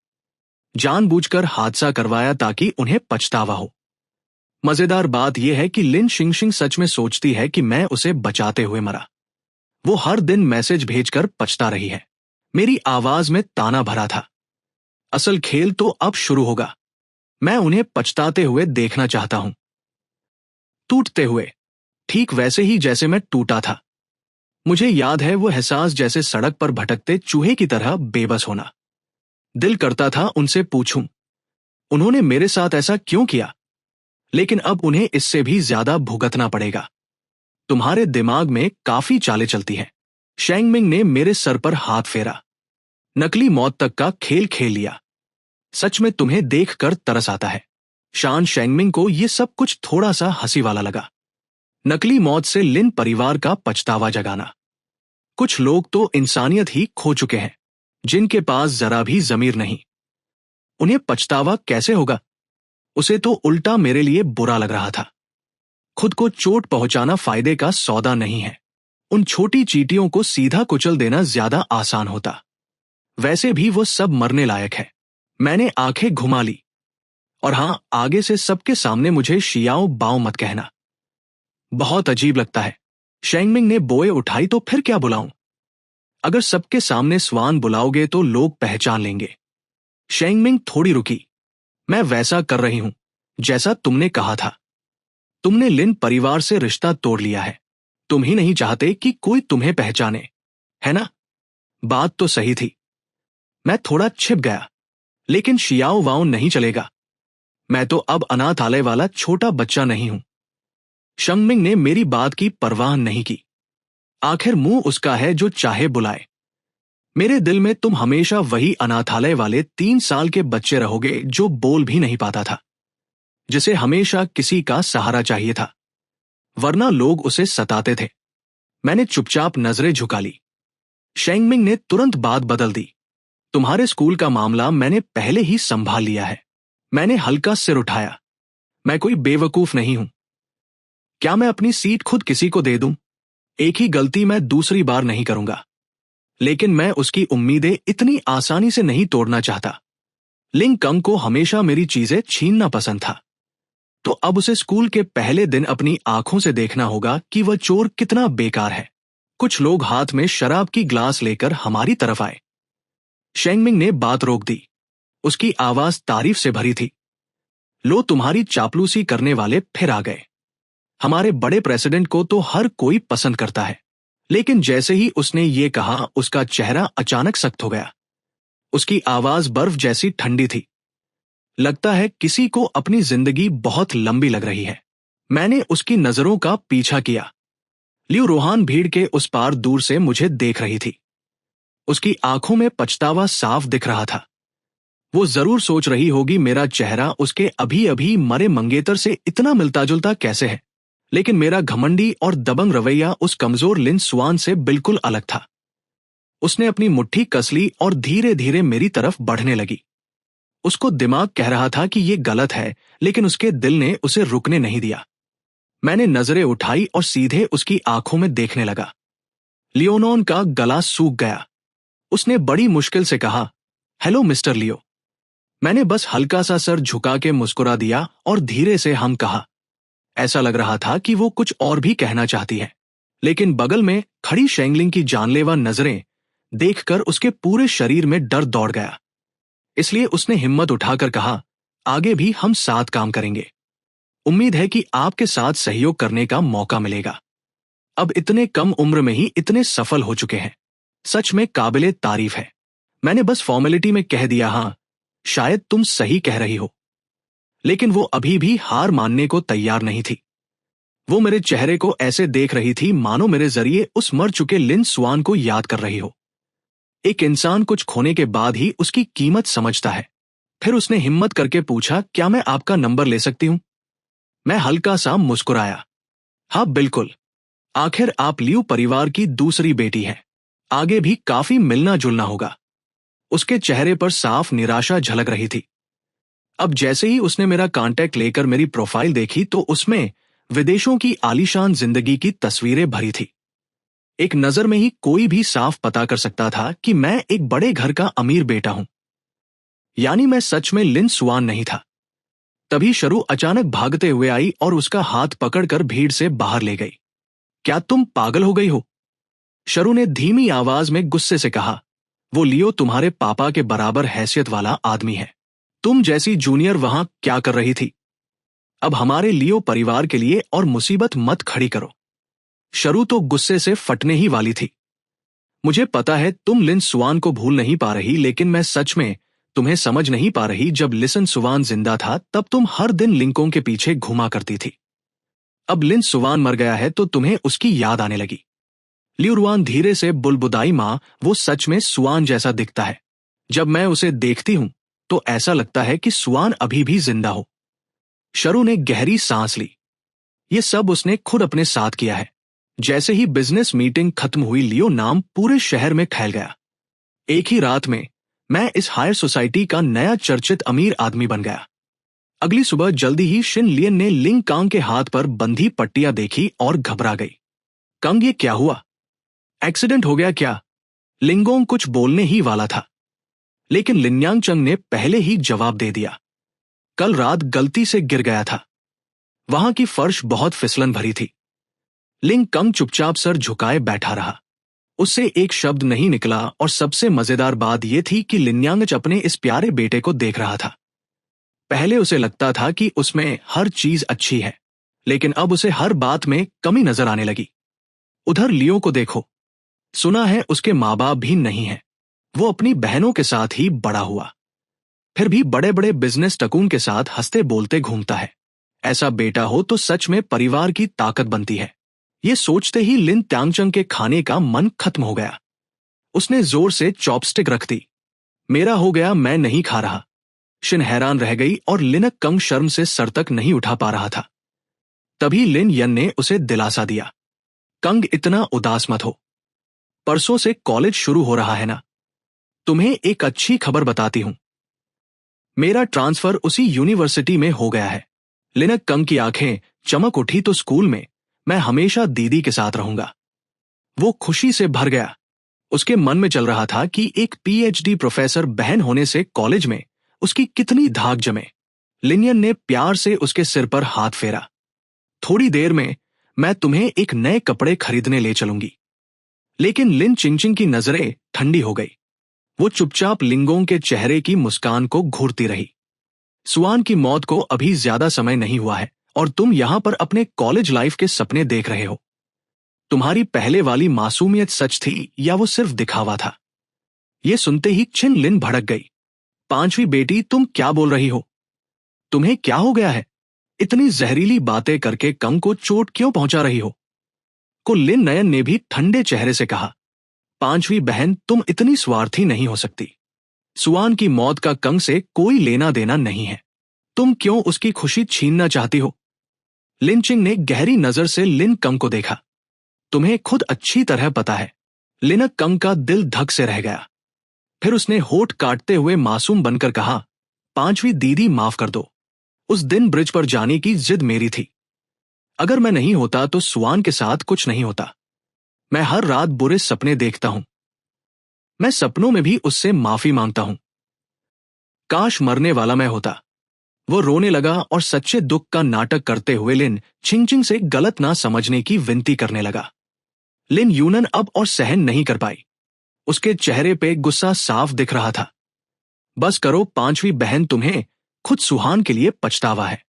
जानबूझकर हादसा करवाया ताकि उन्हें पछतावा हो। मजेदार बात यह है कि लिन शिंगशिंग सच में सोचती है कि मैं उसे बचाते हुए मरा। वो हर दिन मैसेज भेजकर पछता रही है। मेरी आवाज में ताना भरा था। असल खेल तो अब शुरू होगा। मैं उन्हें पछताते हुए देखना चाहता हूं, टूटते हुए, ठीक वैसे ही जैसे मैं टूटा था। मुझे याद है वो एहसास, जैसे सड़क पर भटकते चूहे की तरह बेबस होना। दिल करता था उनसे पूछूं, उन्होंने मेरे साथ ऐसा क्यों किया? लेकिन अब उन्हें इससे भी ज्यादा भुगतना पड़ेगा। तुम्हारे दिमाग में काफी चालें चलती हैं। शेंगमिंग ने मेरे सर पर हाथ फेरा। नकली मौत तक का खेल खेल लिया। सच में तुम्हें देखकर तरस आता है। शान शेंगमिंग को यह सब कुछ थोड़ा सा हंसी वाला लगा। नकली मौत से लिन परिवार का पछतावा जगाना। कुछ लोग तो इंसानियत ही खो चुके हैं, जिनके पास जरा भी जमीर नहीं। उन्हें पछतावा कैसे होगा? उसे तो उल्टा मेरे लिए बुरा लग रहा था। खुद को चोट पहुंचाना फायदे का सौदा नहीं है। उन छोटी चींटियों को सीधा कुचल देना ज्यादा आसान होता। वैसे भी वो सब मरने लायक है। मैंने आंखें घुमा ली। और हां, आगे से सबके सामने मुझे शियाओ बाओ मत कहना। बहुत अजीब लगता है। शेंगमिंग ने बोए उठाई, तो फिर क्या बुलाऊं? अगर सबके सामने स्वान बुलाओगे तो लोग पहचान लेंगे। शेंगमिंग थोड़ी रुकी। मैं वैसा कर रही हूं जैसा तुमने कहा था। तुमने लिन परिवार से रिश्ता तोड़ लिया है। तुम ही नहीं चाहते कि कोई तुम्हें पहचाने, है ना? बात तो सही थी। मैं थोड़ा छिप गया, लेकिन शियाओ वाओ नहीं चलेगा। मैं तो अब अनाथालय वाला छोटा बच्चा नहीं हूं। शंगमिंग ने मेरी बात की परवाह नहीं की। आखिर मुंह उसका है जो चाहे बुलाए। मेरे दिल में तुम हमेशा वही अनाथालय वाले 3 साल के बच्चे रहोगे जो बोल भी नहीं पाता था, जिसे हमेशा किसी का सहारा चाहिए था, वरना लोग उसे सताते थे। मैंने चुपचाप नजरें झुका ली। शेंगमिंग ने तुरंत बात बदल दी। तुम्हारे स्कूल का मामला मैंने पहले ही संभाल लिया है। मैंने हल्का सिर उठाया। मैं कोई बेवकूफ नहीं हूं। क्या मैं अपनी सीट खुद किसी को दे दूं? एक ही गलती मैं दूसरी बार नहीं करूंगा। लेकिन मैं उसकी उम्मीदें इतनी आसानी से नहीं तोड़ना चाहता। लिंग कंग को हमेशा मेरी चीजें छीनना पसंद था, तो अब उसे स्कूल के पहले दिन अपनी आंखों से देखना होगा कि वह चोर कितना बेकार है। कुछ लोग हाथ में शराब की ग्लास लेकर हमारी तरफ आए। शेंगमिंग ने बात रोक दी। उसकी आवाज तारीफ से भरी थी। लो, तुम्हारी चापलूसी करने वाले फिर आ गए। हमारे बड़े प्रेसिडेंट को तो हर कोई पसंद करता है। लेकिन जैसे ही उसने ये कहा, उसका चेहरा अचानक सख्त हो गया। उसकी आवाज बर्फ जैसी ठंडी थी। लगता है किसी को अपनी जिंदगी बहुत लंबी लग रही है। मैंने उसकी नजरों का पीछा किया। लियू रोहान भीड़ के उस पार दूर से मुझे देख रही थी। उसकी आंखों में पछतावा साफ दिख रहा था। वो जरूर सोच रही होगी मेरा चेहरा उसके अभी अभी मरे मंगेतर से इतना मिलता जुलता कैसे है। लेकिन मेरा घमंडी और दबंग रवैया उस कमजोर लिन स्वान से बिल्कुल अलग था। उसने अपनी मुट्ठी कस ली और धीरे धीरे मेरी तरफ बढ़ने लगी। उसको दिमाग कह रहा था कि ये गलत है, लेकिन उसके दिल ने उसे रुकने नहीं दिया। मैंने नजरें उठाई और सीधे उसकी आंखों में देखने लगा। लियोनॉन का गला सूख गया। उसने बड़ी मुश्किल से कहा, हेलो मिस्टर लियो। मैंने बस हल्का सा सर झुका के मुस्कुरा दिया और धीरे से हम कहा। ऐसा लग रहा था कि वो कुछ और भी कहना चाहती है, लेकिन बगल में खड़ी शेंगलिंग की जानलेवा नजरें देखकर उसके पूरे शरीर में डर दौड़ गया। इसलिए उसने हिम्मत उठाकर कहा, आगे भी हम साथ काम करेंगे। उम्मीद है कि आपके साथ सहयोग करने का मौका मिलेगा। अब इतने कम उम्र में ही इतने सफल हो चुके हैं, सच में काबिले तारीफ है। मैंने बस फॉर्मेलिटी में कह दिया, हाँ शायद तुम सही कह रही हो। लेकिन वो अभी भी हार मानने को तैयार नहीं थी। वो मेरे चेहरे को ऐसे देख रही थी मानो मेरे जरिए उस मर चुके लिन स्वान को याद कर रही हो। एक इंसान कुछ खोने के बाद ही उसकी कीमत समझता है। फिर उसने हिम्मत करके पूछा, क्या मैं आपका नंबर ले सकती हूं? मैं हल्का सा मुस्कुराया। हाँ बिल्कुल। आखिर आप लियू परिवार की दूसरी बेटी हैं। आगे भी काफी मिलना जुलना होगा। उसके चेहरे पर साफ निराशा झलक रही थी। अब जैसे ही उसने मेरा कांटेक्ट लेकर मेरी प्रोफाइल देखी तो उसमें विदेशों की आलीशान जिंदगी की तस्वीरें भरी थी। एक नजर में ही कोई भी साफ पता कर सकता था कि मैं एक बड़े घर का अमीर बेटा हूं। यानी मैं सच में लिन स्वान नहीं था। तभी शरू अचानक भागते हुए आई और उसका हाथ पकड़कर भीड़ से बाहर ले गई। क्या तुम पागल हो गई हो? शरू ने धीमी आवाज में गुस्से से कहा। वो लियो तुम्हारे पापा के बराबर हैसियत वाला आदमी है। तुम जैसी जूनियर वहां क्या कर रही थी? अब हमारे लियो परिवार के लिए और मुसीबत मत खड़ी करो। शरू तो गुस्से से फटने ही वाली थी। मुझे पता है तुम लिन सुवान को भूल नहीं पा रही, लेकिन मैं सच में तुम्हें समझ नहीं पा रही। जब लिसन सुवान जिंदा था तब तुम हर दिन लिंकों के पीछे घुमा करती थी। अब लिन सुवान मर गया है तो तुम्हें उसकी याद आने लगी। लियुरुआन धीरे से बुलबुदाई, मां वो सच में सुवान जैसा दिखता है। जब मैं उसे देखती हूं तो ऐसा लगता है कि सुवान अभी भी जिंदा हो। शरू ने गहरी सांस ली। ये सब उसने खुद अपने साथ किया है। जैसे ही बिजनेस मीटिंग खत्म हुई, लियो नाम पूरे शहर में फैल गया। एक ही रात में मैं इस हायर सोसाइटी का नया चर्चित अमीर आदमी बन गया। अगली सुबह जल्दी ही शिन लियन ने लिंग कांग के हाथ पर बंधी पट्टियां देखी और घबरा गई। कंग, ये क्या हुआ? एक्सीडेंट हो गया क्या? लिंगोंग कुछ बोलने ही वाला था, लेकिन लिन्यांग चंग ने पहले ही जवाब दे दिया। कल रात गलती से गिर गया था। वहां की फर्श बहुत फिसलन भरी थी। लिंग कंग चुपचाप सर झुकाए बैठा रहा। उससे एक शब्द नहीं निकला और सबसे मजेदार बात यह थी कि लिन्यांग अपने इस प्यारे बेटे को देख रहा था। पहले उसे लगता था कि उसमें हर चीज अच्छी है, लेकिन अब उसे हर बात में कमी नजर आने लगी। उधर लियो को देखो। सुना है उसके माँ बाप भी नहीं हैं। वो अपनी बहनों के साथ ही बड़ा हुआ, फिर भी बड़े बड़े बिजनेस टकून के साथ हंसते बोलते घूमता है। ऐसा बेटा हो तो सच में परिवार की ताकत बनती है। ये सोचते ही लिन त्यांगचंग के खाने का मन खत्म हो गया। उसने जोर से चॉपस्टिक रख दी। मेरा हो गया, मैं नहीं खा रहा। शिन हैरान रह गई और लिनक कंग शर्म से सर तक नहीं उठा पा रहा था। तभी लिन यन ने उसे दिलासा दिया, कंग इतना उदास मत हो, परसों से कॉलेज शुरू हो रहा है ना। तुम्हें एक अच्छी खबर बताती हूं, मेरा ट्रांसफर उसी यूनिवर्सिटी में हो गया है। लिनक कंग की आंखें चमक उठी, तो स्कूल में मैं हमेशा दीदी के साथ रहूंगा। वो खुशी से भर गया। उसके मन में चल रहा था कि एक पीएचडी प्रोफेसर बहन होने से कॉलेज में उसकी कितनी धाक जमे। लिनियन ने प्यार से उसके सिर पर हाथ फेरा। थोड़ी देर में मैं तुम्हें एक नए कपड़े खरीदने ले चलूंगी। लेकिन लिन चिंगचिंग की नजरें ठंडी हो गई। वो चुपचाप लिंगोंग के चेहरे की मुस्कान को घूरती रही। सुआन की मौत को अभी ज्यादा समय नहीं हुआ है और तुम यहां पर अपने कॉलेज लाइफ के सपने देख रहे हो। तुम्हारी पहले वाली मासूमियत सच थी या वो सिर्फ दिखावा था? ये सुनते ही छिन लिन भड़क गई। पांचवी बेटी, तुम क्या बोल रही हो? तुम्हें क्या हो गया है? इतनी जहरीली बातें करके कंग को चोट क्यों पहुंचा रही हो? को लिन नयन ने भी ठंडे चेहरे से कहा, पांचवी बहन, तुम इतनी स्वार्थी नहीं हो सकती। सुआन की मौत का कंग से कोई लेना देना नहीं है। तुम क्यों उसकी खुशी छीनना चाहती हो? लिनचिंग ने गहरी नजर से लिन कंग को देखा। तुम्हें खुद अच्छी तरह पता है। लिनक कंग का दिल धक से रह गया। फिर उसने होठ काटते हुए मासूम बनकर कहा, पांचवी दीदी, माफ कर दो। उस दिन ब्रिज पर जाने की जिद मेरी थी। अगर मैं नहीं होता तो सुआन के साथ कुछ नहीं होता। मैं हर रात बुरे सपने देखता हूं। मैं सपनों में भी उससे माफी मांगता हूं। काश मरने वाला मैं होता। वो रोने लगा और सच्चे दुख का नाटक करते हुए लिन चिंगचिंग से गलत ना समझने की विनती करने लगा। लिन यूनन अब और सहन नहीं कर पाई। उसके चेहरे पे गुस्सा साफ दिख रहा था। बस करो पांचवी बहन, तुम्हें खुद सुहान के लिए पछतावा है,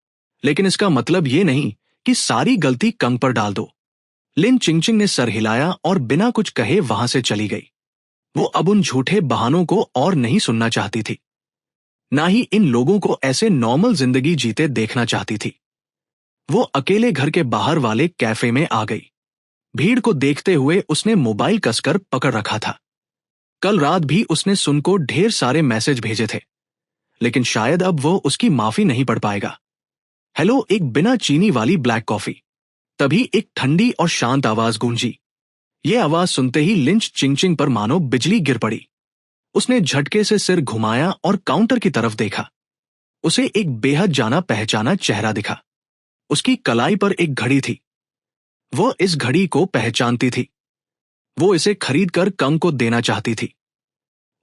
लेकिन इसका मतलब ये नहीं कि सारी गलती कंग पर डाल दो। लिन चिंगचिंग ने सर हिलाया और बिना कुछ कहे वहां से चली गई। वो अब उन झूठे बहानों को और नहीं सुनना चाहती थी, ना ही इन लोगों को ऐसे नॉर्मल जिंदगी जीते देखना चाहती थी। वो अकेले घर के बाहर वाले कैफे में आ गई। भीड़ को देखते हुए उसने मोबाइल कसकर पकड़ रखा था। कल रात भी उसने सुन को ढेर सारे मैसेज भेजे थे, लेकिन शायद अब वो उसकी माफी नहीं पढ़ पाएगा। हेलो, एक बिना चीनी वाली ब्लैक कॉफी। तभी एक ठंडी और शांत आवाज गूंजी। ये आवाज सुनते ही लिंच चिंगचिंग पर मानो बिजली गिर पड़ी। उसने झटके से सिर घुमाया और काउंटर की तरफ देखा। उसे एक बेहद जाना पहचाना चेहरा दिखा। उसकी कलाई पर एक घड़ी थी। वो इस घड़ी को पहचानती थी। वो इसे खरीदकर कंग को देना चाहती थी।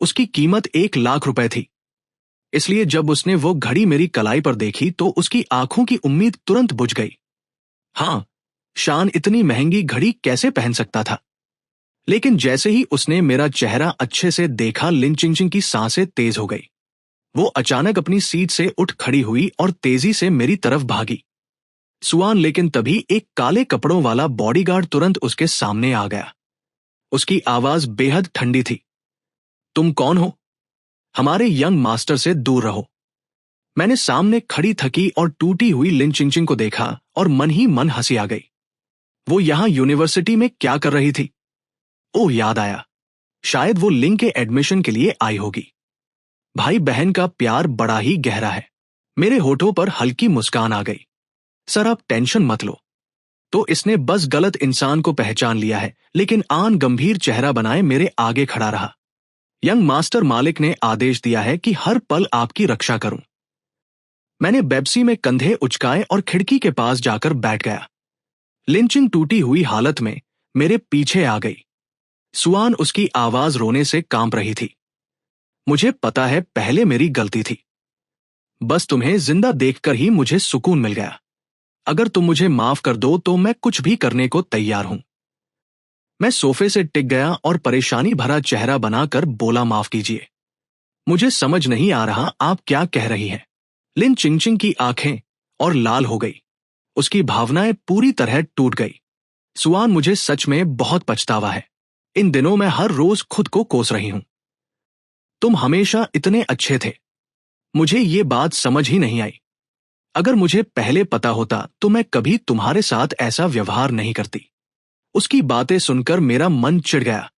उसकी कीमत 1 लाख रुपए थी। इसलिए जब उसने वो घड़ी मेरी कलाई पर देखी तो उसकी आंखों की उम्मीद तुरंत बुझ गई। हाँ, शान इतनी महंगी घड़ी कैसे पहन सकता था? लेकिन जैसे ही उसने मेरा चेहरा अच्छे से देखा, लिन चिंगचिंग की सांसें तेज हो गई। वो अचानक अपनी सीट से उठ खड़ी हुई और तेजी से मेरी तरफ भागी। सुआन, लेकिन तभी एक काले कपड़ों वाला बॉडीगार्ड तुरंत उसके सामने आ गया। उसकी आवाज बेहद ठंडी थी। तुम कौन हो? हमारे यंग मास्टर से दूर रहो। मैंने सामने खड़ी थकी और टूटी हुई लिन चिंगचिंग को देखा और मन ही मन हंसी आ गई। वो यहां यूनिवर्सिटी में क्या कर रही थी? ओह, याद आया, शायद वो लिंग के एडमिशन के लिए आई होगी। भाई बहन का प्यार बड़ा ही गहरा है। मेरे होठों पर हल्की मुस्कान आ गई। सर, आप टेंशन मत लो। तो इसने बस गलत इंसान को पहचान लिया है, लेकिन आन गंभीर चेहरा बनाए मेरे आगे खड़ा रहा। यंग मास्टर मालिक ने आदेश दिया है कि हर पल आपकी रक्षा करूं। मैंने बेब्सी में कंधे उचकाए और खिड़की के पास जाकर बैठ गया। लिंचिंग टूटी हुई हालत में मेरे पीछे आ गई। सुआन उसकी आवाज रोने से कांप रही थी। मुझे पता है, पहले मेरी गलती थी। बस तुम्हें जिंदा देखकर ही मुझे सुकून मिल गया। अगर तुम मुझे माफ कर दो तो मैं कुछ भी करने को तैयार हूं। मैं सोफे से टिक गया और परेशानी भरा चेहरा बनाकर बोला, माफ कीजिए, मुझे समझ नहीं आ रहा आप क्या कह रही हैं। लिन चिंगचिंग की आंखें और लाल हो गई। उसकी भावनाएं पूरी तरह टूट गई। सुआन, मुझे सच में बहुत पछतावा है। इन दिनों मैं हर रोज खुद को कोस रही हूं। तुम हमेशा इतने अच्छे थे। मुझे ये बात समझ ही नहीं आई। अगर मुझे पहले पता होता तो मैं कभी तुम्हारे साथ ऐसा व्यवहार नहीं करती। उसकी बातें सुनकर मेरा मन चिढ़ गया।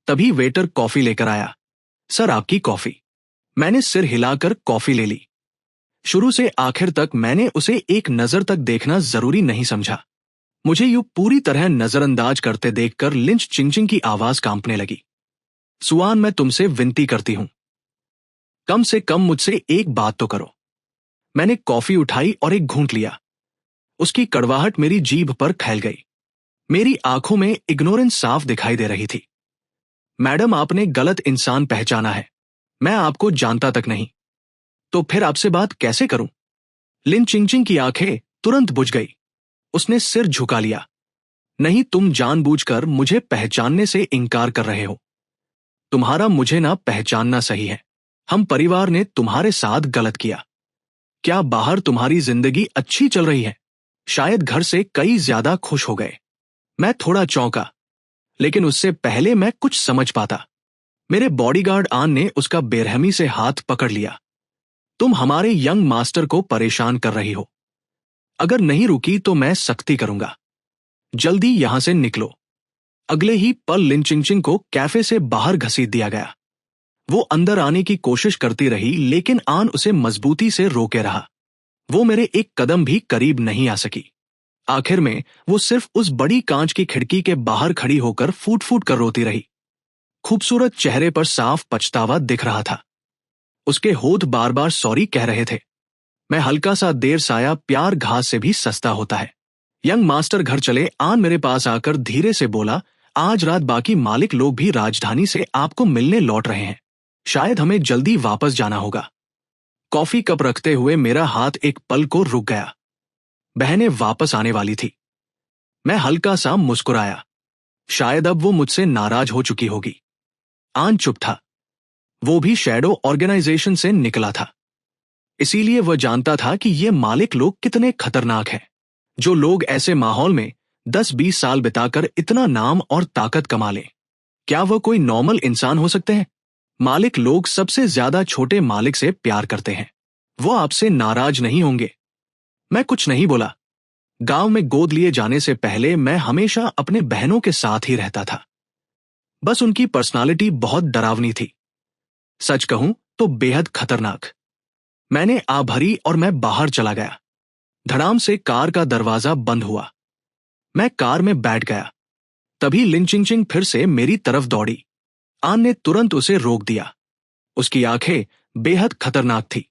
तभी वेटर कॉफी लेकर आया। सर, आपकी कॉफी। मैंने सिर हिलाकर कॉफी ले ली। शुरू से आखिर तक मैंने उसे एक नजर तक देखना जरूरी नहीं समझा। मुझे यूं पूरी तरह नजरअंदाज करते देखकर लिंच चिंचिंग की आवाज कांपने लगी। सुआन, मैं तुमसे विनती करती हूं, कम से कम मुझसे एक बात तो करो। मैंने कॉफी उठाई और एक घूंट लिया। उसकी कड़वाहट मेरी जीभ पर फैल गई। मेरी आंखों में इग्नोरेंस साफ दिखाई दे रही थी। मैडम, आपने गलत इंसान पहचाना है। मैं आपको जानता तक नहीं। तो फिर आपसे बात कैसे करूं? लिन चिंचिंग की आंखें तुरंत बुझ गई। उसने सिर झुका लिया। नहीं, तुम जानबूझकर मुझे पहचानने से इनकार कर रहे हो। तुम्हारा मुझे ना पहचानना सही है। हम परिवार ने तुम्हारे साथ गलत किया। क्या बाहर तुम्हारी जिंदगी अच्छी चल रही है? शायद घर से कई ज्यादा खुश हो गए। मैं थोड़ा चौंका, लेकिन उससे पहले मैं कुछ समझ पाता, मेरे बॉडीगार्ड आन ने उसका बेरहमी से हाथ पकड़ लिया। तुम हमारे यंग मास्टर को परेशान कर रही हो। अगर नहीं रुकी तो मैं सख्ती करूंगा। जल्दी यहां से निकलो। अगले ही पल लिन चिंचिंग को कैफे से बाहर घसीट दिया गया। वो अंदर आने की कोशिश करती रही, लेकिन आन उसे मजबूती से रोके रहा। वो मेरे एक कदम भी करीब नहीं आ सकी। आखिर में वो सिर्फ उस बड़ी कांच की खिड़की के बाहर खड़ी होकर फूट फूट कर रोती रही। खूबसूरत चेहरे पर साफ पछतावा दिख रहा था। उसके होठ बार बार सॉरी कह रहे थे। मैं हल्का सा देर साया प्यार घास से भी सस्ता होता है। यंग मास्टर घर चले, आन मेरे पास आकर धीरे से बोला, आज रात बाकी मालिक लोग भी राजधानी से आपको मिलने लौट रहे हैं। शायद हमें जल्दी वापस जाना होगा। कॉफी कप रखते हुए मेरा हाथ एक पल को रुक गया। बहनें वापस आने वाली थी। मैं हल्का सा मुस्कुराया। शायद अब वो मुझसे नाराज हो चुकी होगी। आन चुप था। वो भी शैडो ऑर्गेनाइजेशन से निकला था। इसीलिए वह जानता था कि ये मालिक लोग कितने खतरनाक हैं। जो लोग ऐसे माहौल में 10-20 साल बिताकर इतना नाम और ताकत कमा लें, क्या वह कोई नॉर्मल इंसान हो सकते हैं? मालिक लोग सबसे ज्यादा छोटे मालिक से प्यार करते हैं। वो आपसे नाराज नहीं होंगे। मैं कुछ नहीं बोला। गांव में गोद लिए जाने से पहले मैं हमेशा अपने बहनों के साथ ही रहता था। बस उनकी पर्सनालिटी बहुत डरावनी थी। सच कहूं तो बेहद खतरनाक। मैंने आ भरी और मैं बाहर चला गया। धड़ाम से कार का दरवाजा बंद हुआ। मैं कार में बैठ गया। तभी लिन चिंचिंग फिर से मेरी तरफ दौड़ी। आन ने तुरंत उसे रोक दिया। उसकी आंखें बेहद खतरनाक थी।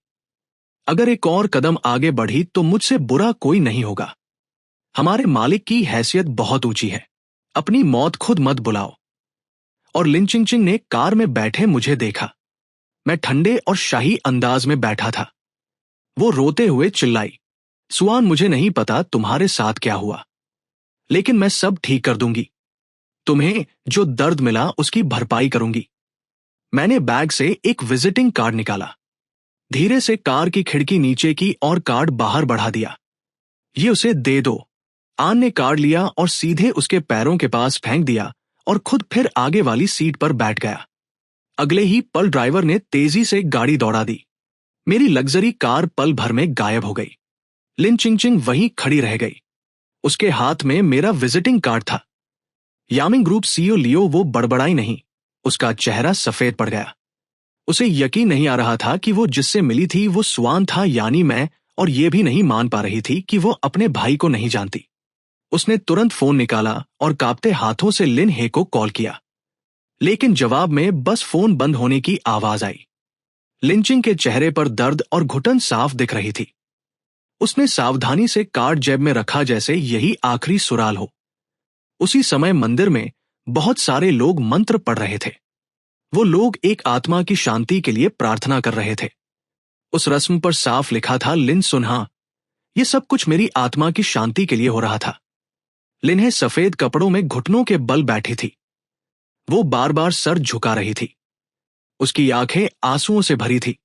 अगर एक और कदम आगे बढ़ी तो मुझसे बुरा कोई नहीं होगा। हमारे मालिक की हैसियत बहुत ऊंची है। अपनी मौत खुद मत बुलाओ। और लिन चिंचिंग ने कार में बैठे मुझे देखा। मैं ठंडे और शाही अंदाज में बैठा था। वो रोते हुए चिल्लाई, सुआन, मुझे नहीं पता तुम्हारे साथ क्या हुआ, लेकिन मैं सब ठीक कर दूंगी। तुम्हें जो दर्द मिला उसकी भरपाई करूंगी। मैंने बैग से एक विजिटिंग कार्ड निकाला। धीरे से कार की खिड़की नीचे की और कार्ड बाहर बढ़ा दिया। ये उसे दे दो। आन ने कार्ड लिया और सीधे उसके पैरों के पास फेंक दिया और खुद फिर आगे वाली सीट पर बैठ गया। अगले ही पल ड्राइवर ने तेजी से गाड़ी दौड़ा दी। मेरी लग्जरी कार पल भर में गायब हो गई। लिन चिंचिंग वहीं खड़ी रह गई। उसके हाथ में मेरा विजिटिंग कार्ड था। यामिंग ग्रुप सीईओ लियो वो बड़बड़ाई नहीं। उसका चेहरा सफेद पड़ गया। उसे यकीन नहीं आ रहा था कि वो जिससे मिली थी वो स्वान था, यानी मैं, और ये भी नहीं मान पा रही थी कि वो अपने भाई को नहीं जानती। उसने तुरंत फोन निकाला और कांपते हाथों से लिन हे को कॉल किया, लेकिन जवाब में बस फोन बंद होने की आवाज आई। लिंचिंग के चेहरे पर दर्द और घुटन साफ दिख रही थी। उसने सावधानी से कार्ड जेब में रखा, जैसे यही आखिरी सुराल हो। उसी समय मंदिर में बहुत सारे लोग मंत्र पढ़ रहे थे। वो लोग एक आत्मा की शांति के लिए प्रार्थना कर रहे थे। उस रस्म पर साफ लिखा था, लिन सुनहा। ये सब कुछ मेरी आत्मा की शांति के लिए हो रहा था। लिन्हे सफेद कपड़ों में घुटनों के बल बैठी थी। वो बार बार सर झुका रही थी। उसकी आंखें आंसुओं से भरी थी।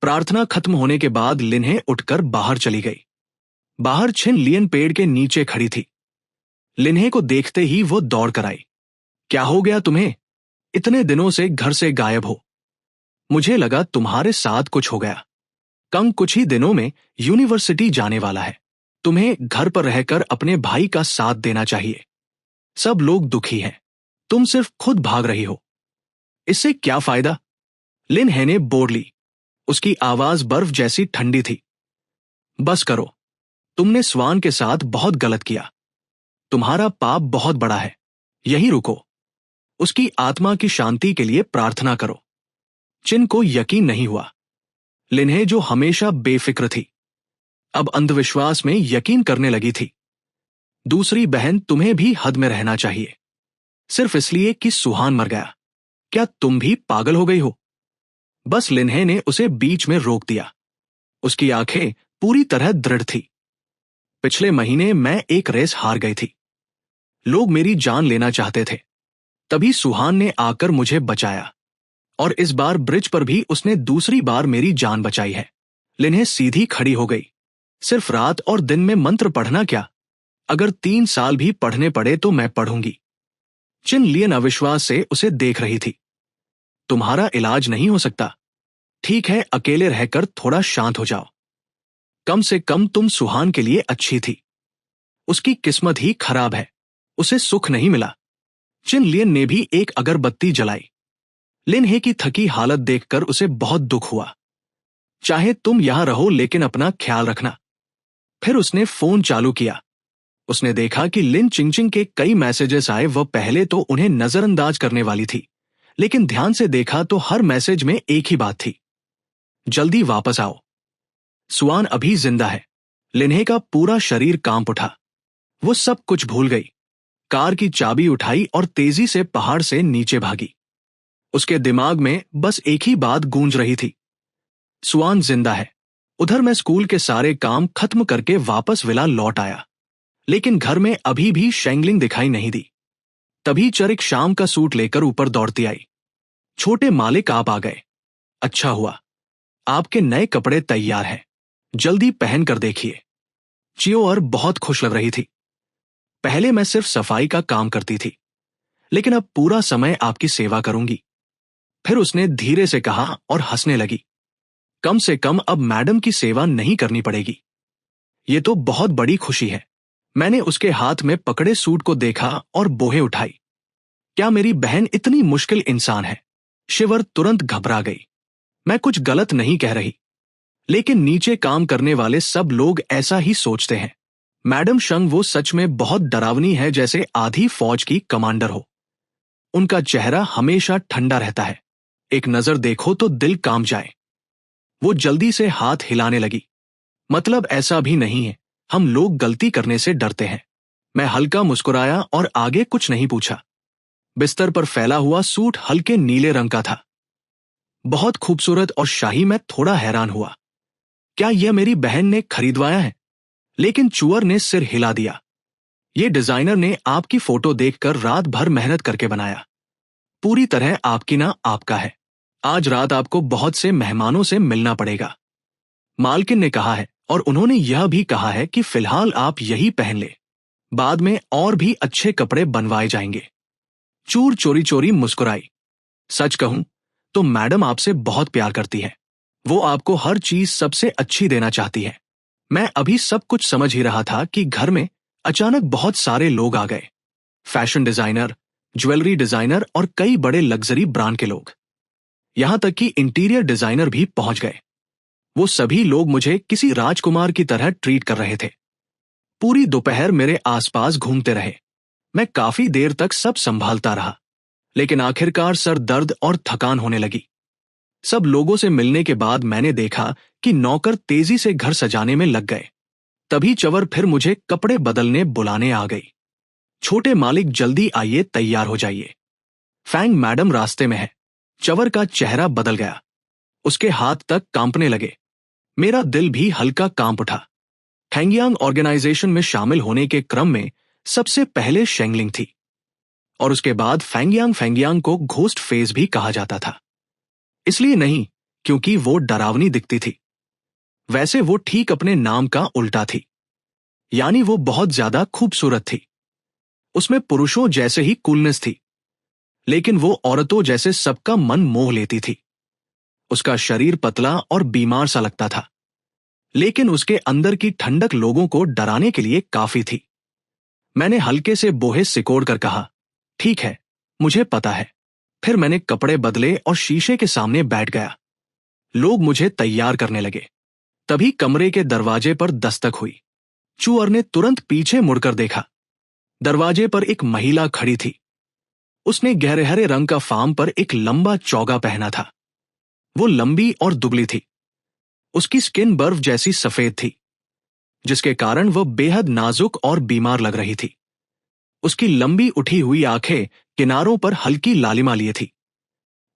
प्रार्थना खत्म होने के बाद लिन्हे उठकर बाहर चली गई। बाहर छिन लियन पेड़ के नीचे खड़ी थी। लिन्हे को देखते ही वो दौड़ कर आई। क्या हो गया तुम्हें? इतने दिनों से घर से गायब हो। मुझे लगा तुम्हारे साथ कुछ हो गया। कंग कुछ ही दिनों में यूनिवर्सिटी जाने वाला है। तुम्हें घर पर रहकर अपने भाई का साथ देना चाहिए। सब लोग दुखी हैं। तुम सिर्फ खुद भाग रही हो। इससे क्या फायदा? लिन हे ने बोल ली। उसकी आवाज बर्फ जैसी ठंडी थी। बस करो। तुमने स्वान के साथ बहुत गलत किया। तुम्हारा पाप बहुत बड़ा है। यहीं रुको। उसकी आत्मा की शांति के लिए प्रार्थना करो। चिन को यकीन नहीं हुआ। लिन्हे जो हमेशा बेफिक्र थी, अब अंधविश्वास में यकीन करने लगी थी। दूसरी बहन, तुम्हें भी हद में रहना चाहिए। सिर्फ इसलिए कि सुहान मर गया। क्या तुम भी पागल हो गई हो? बस लिन्हे ने उसे बीच में रोक दिया। उसकी आंखें पूरी तरह दृढ़ थी। पिछले महीने मैं एक रेस हार गई थी। लोग मेरी जान लेना चाहते थे। तभी सुहान ने आकर मुझे बचाया, और इस बार ब्रिज पर भी उसने दूसरी बार मेरी जान बचाई है। लिन्हे सीधी खड़ी हो गई। सिर्फ रात और दिन में मंत्र पढ़ना क्या? अगर 3 साल भी पढ़ने पड़े तो मैं पढ़ूंगी। चिन लियन अविश्वास से उसे देख रही थी। तुम्हारा इलाज नहीं हो सकता। ठीक है, अकेले रहकर थोड़ा शांत हो जाओ। कम से कम तुम सुहान के लिए अच्छी थी। उसकी किस्मत ही खराब है। उसे सुख नहीं मिला। चिन लियन ने भी एक अगरबत्ती जलाई। लिन्हे की थकी हालत देखकर उसे बहुत दुख हुआ। चाहे तुम यहां रहो, लेकिन अपना ख्याल रखना। फिर उसने फोन चालू किया। उसने देखा कि लिन चिंगचिंग के कई मैसेजेस आए। वह पहले तो उन्हें नजरअंदाज करने वाली थी, लेकिन ध्यान से देखा तो हर मैसेज में एक ही बात थी, जल्दी वापस आओ। सुआन अभी जिंदा है। लिन्हे का पूरा शरीर कांप उठा। वो सब कुछ भूल गई। कार की चाबी उठाई और तेजी से पहाड़ से नीचे भागी। उसके दिमाग में बस एक ही बात गूंज रही थी, सुआन जिंदा है। उधर मैं स्कूल के सारे काम खत्म करके वापस विला लौट आया, लेकिन घर में अभी भी शेंगलिंग दिखाई नहीं दी। तभी चरिक शाम का सूट लेकर ऊपर दौड़ती आई। छोटे मालिक, आप आ गए। अच्छा हुआ। आपके नए कपड़े तैयार हैं, जल्दी पहन कर देखिए। चियोर बहुत खुश लग रही थी। पहले मैं सिर्फ सफाई का काम करती थी, लेकिन अब पूरा समय आपकी सेवा करूंगी। फिर उसने धीरे से कहा और हंसने लगी। कम से कम अब मैडम की सेवा नहीं करनी पड़ेगी। ये तो बहुत बड़ी खुशी है। मैंने उसके हाथ में पकड़े सूट को देखा और बोहे उठाई। क्या मेरी बहन इतनी मुश्किल इंसान है? शिवर तुरंत घबरा गई। मैं कुछ गलत नहीं कह रही, लेकिन नीचे काम करने वाले सब लोग ऐसा ही सोचते हैं। मैडम शंग वो सच में बहुत डरावनी है, जैसे आधी फौज की कमांडर हो। उनका चेहरा हमेशा ठंडा रहता है। एक नजर देखो तो दिल कांप जाए। वो जल्दी से हाथ हिलाने लगी। मतलब ऐसा भी नहीं है, हम लोग गलती करने से डरते हैं। मैं हल्का मुस्कुराया और आगे कुछ नहीं पूछा। बिस्तर पर फैला हुआ सूट हल्के नीले रंग का था, बहुत खूबसूरत और शाही। मैं थोड़ा हैरान हुआ, क्या यह मेरी बहन ने खरीदवाया है? लेकिन चुअर ने सिर हिला दिया। ये डिजाइनर ने आपकी फोटो देखकर रात भर मेहनत करके बनाया। पूरी तरह आपकी ना आपका है। आज रात आपको बहुत से मेहमानों से मिलना पड़ेगा, मालकिन ने कहा है, और उन्होंने यह भी कहा है कि फिलहाल आप यही पहन ले। बाद में और भी अच्छे कपड़े बनवाए जाएंगे। चूर चोरी चोरी मुस्कुराई। सच कहूं तो मैडम आपसे बहुत प्यार करती है। वो आपको हर चीज सबसे अच्छी देना चाहती है। मैं अभी सब कुछ समझ ही रहा था कि घर में अचानक बहुत सारे लोग आ गए। फैशन डिजाइनर, ज्वेलरी डिजाइनर और कई बड़े लग्जरी ब्रांड के लोग। यहां तक कि इंटीरियर डिजाइनर भी पहुंच गए। वो सभी लोग मुझे किसी राजकुमार की तरह ट्रीट कर रहे थे। पूरी दोपहर मेरे आसपास घूमते रहे। मैं काफी देर तक सब संभालता रहा, लेकिन आखिरकार सर दर्द और थकान होने लगी। सब लोगों से मिलने के बाद मैंने देखा कि नौकर तेजी से घर सजाने में लग गए। तभी चवर फिर मुझे कपड़े बदलने बुलाने आ गई। छोटे मालिक, जल्दी आइए, तैयार हो जाइए। फैंग मैडम रास्ते में है। चवर का चेहरा बदल गया। उसके हाथ तक कांपने लगे। मेरा दिल भी हल्का कांप उठा। फैंगयांग ऑर्गेनाइजेशन में शामिल होने के क्रम में सबसे पहले शेंगलिंग थी, और उसके बाद फैंगयांग को घोस्ट फेज भी कहा जाता था। इसलिए नहीं क्योंकि वो डरावनी दिखती थी, वैसे वो ठीक अपने नाम का उल्टा थी। यानी वो बहुत ज्यादा खूबसूरत थी। उसमें पुरुषों जैसे ही कूलनेस थी। लेकिन वो औरतों जैसे सबका मन मोह लेती थी। उसका शरीर पतला और बीमार सा लगता था, लेकिन उसके अंदर की ठंडक लोगों को डराने के लिए काफी थी। मैंने हल्के से बोहे सिकोड़ कर कहा, ठीक है, मुझे पता है। फिर मैंने कपड़े बदले और शीशे के सामने बैठ गया। लोग मुझे तैयार करने लगे। तभी कमरे के दरवाजे पर दस्तक हुई। चूअर ने तुरंत पीछे मुड़कर देखा। दरवाजे पर एक महिला खड़ी थी। उसने गहरे हरे रंग का फार्म पर एक लंबा चौगा पहना था। वो लंबी और दुबली थी। उसकी स्किन बर्फ जैसी सफेद थी, जिसके कारण वह बेहद नाजुक और बीमार लग रही थी। उसकी लंबी उठी हुई आंखें किनारों पर हल्की लालिमा लिए थी।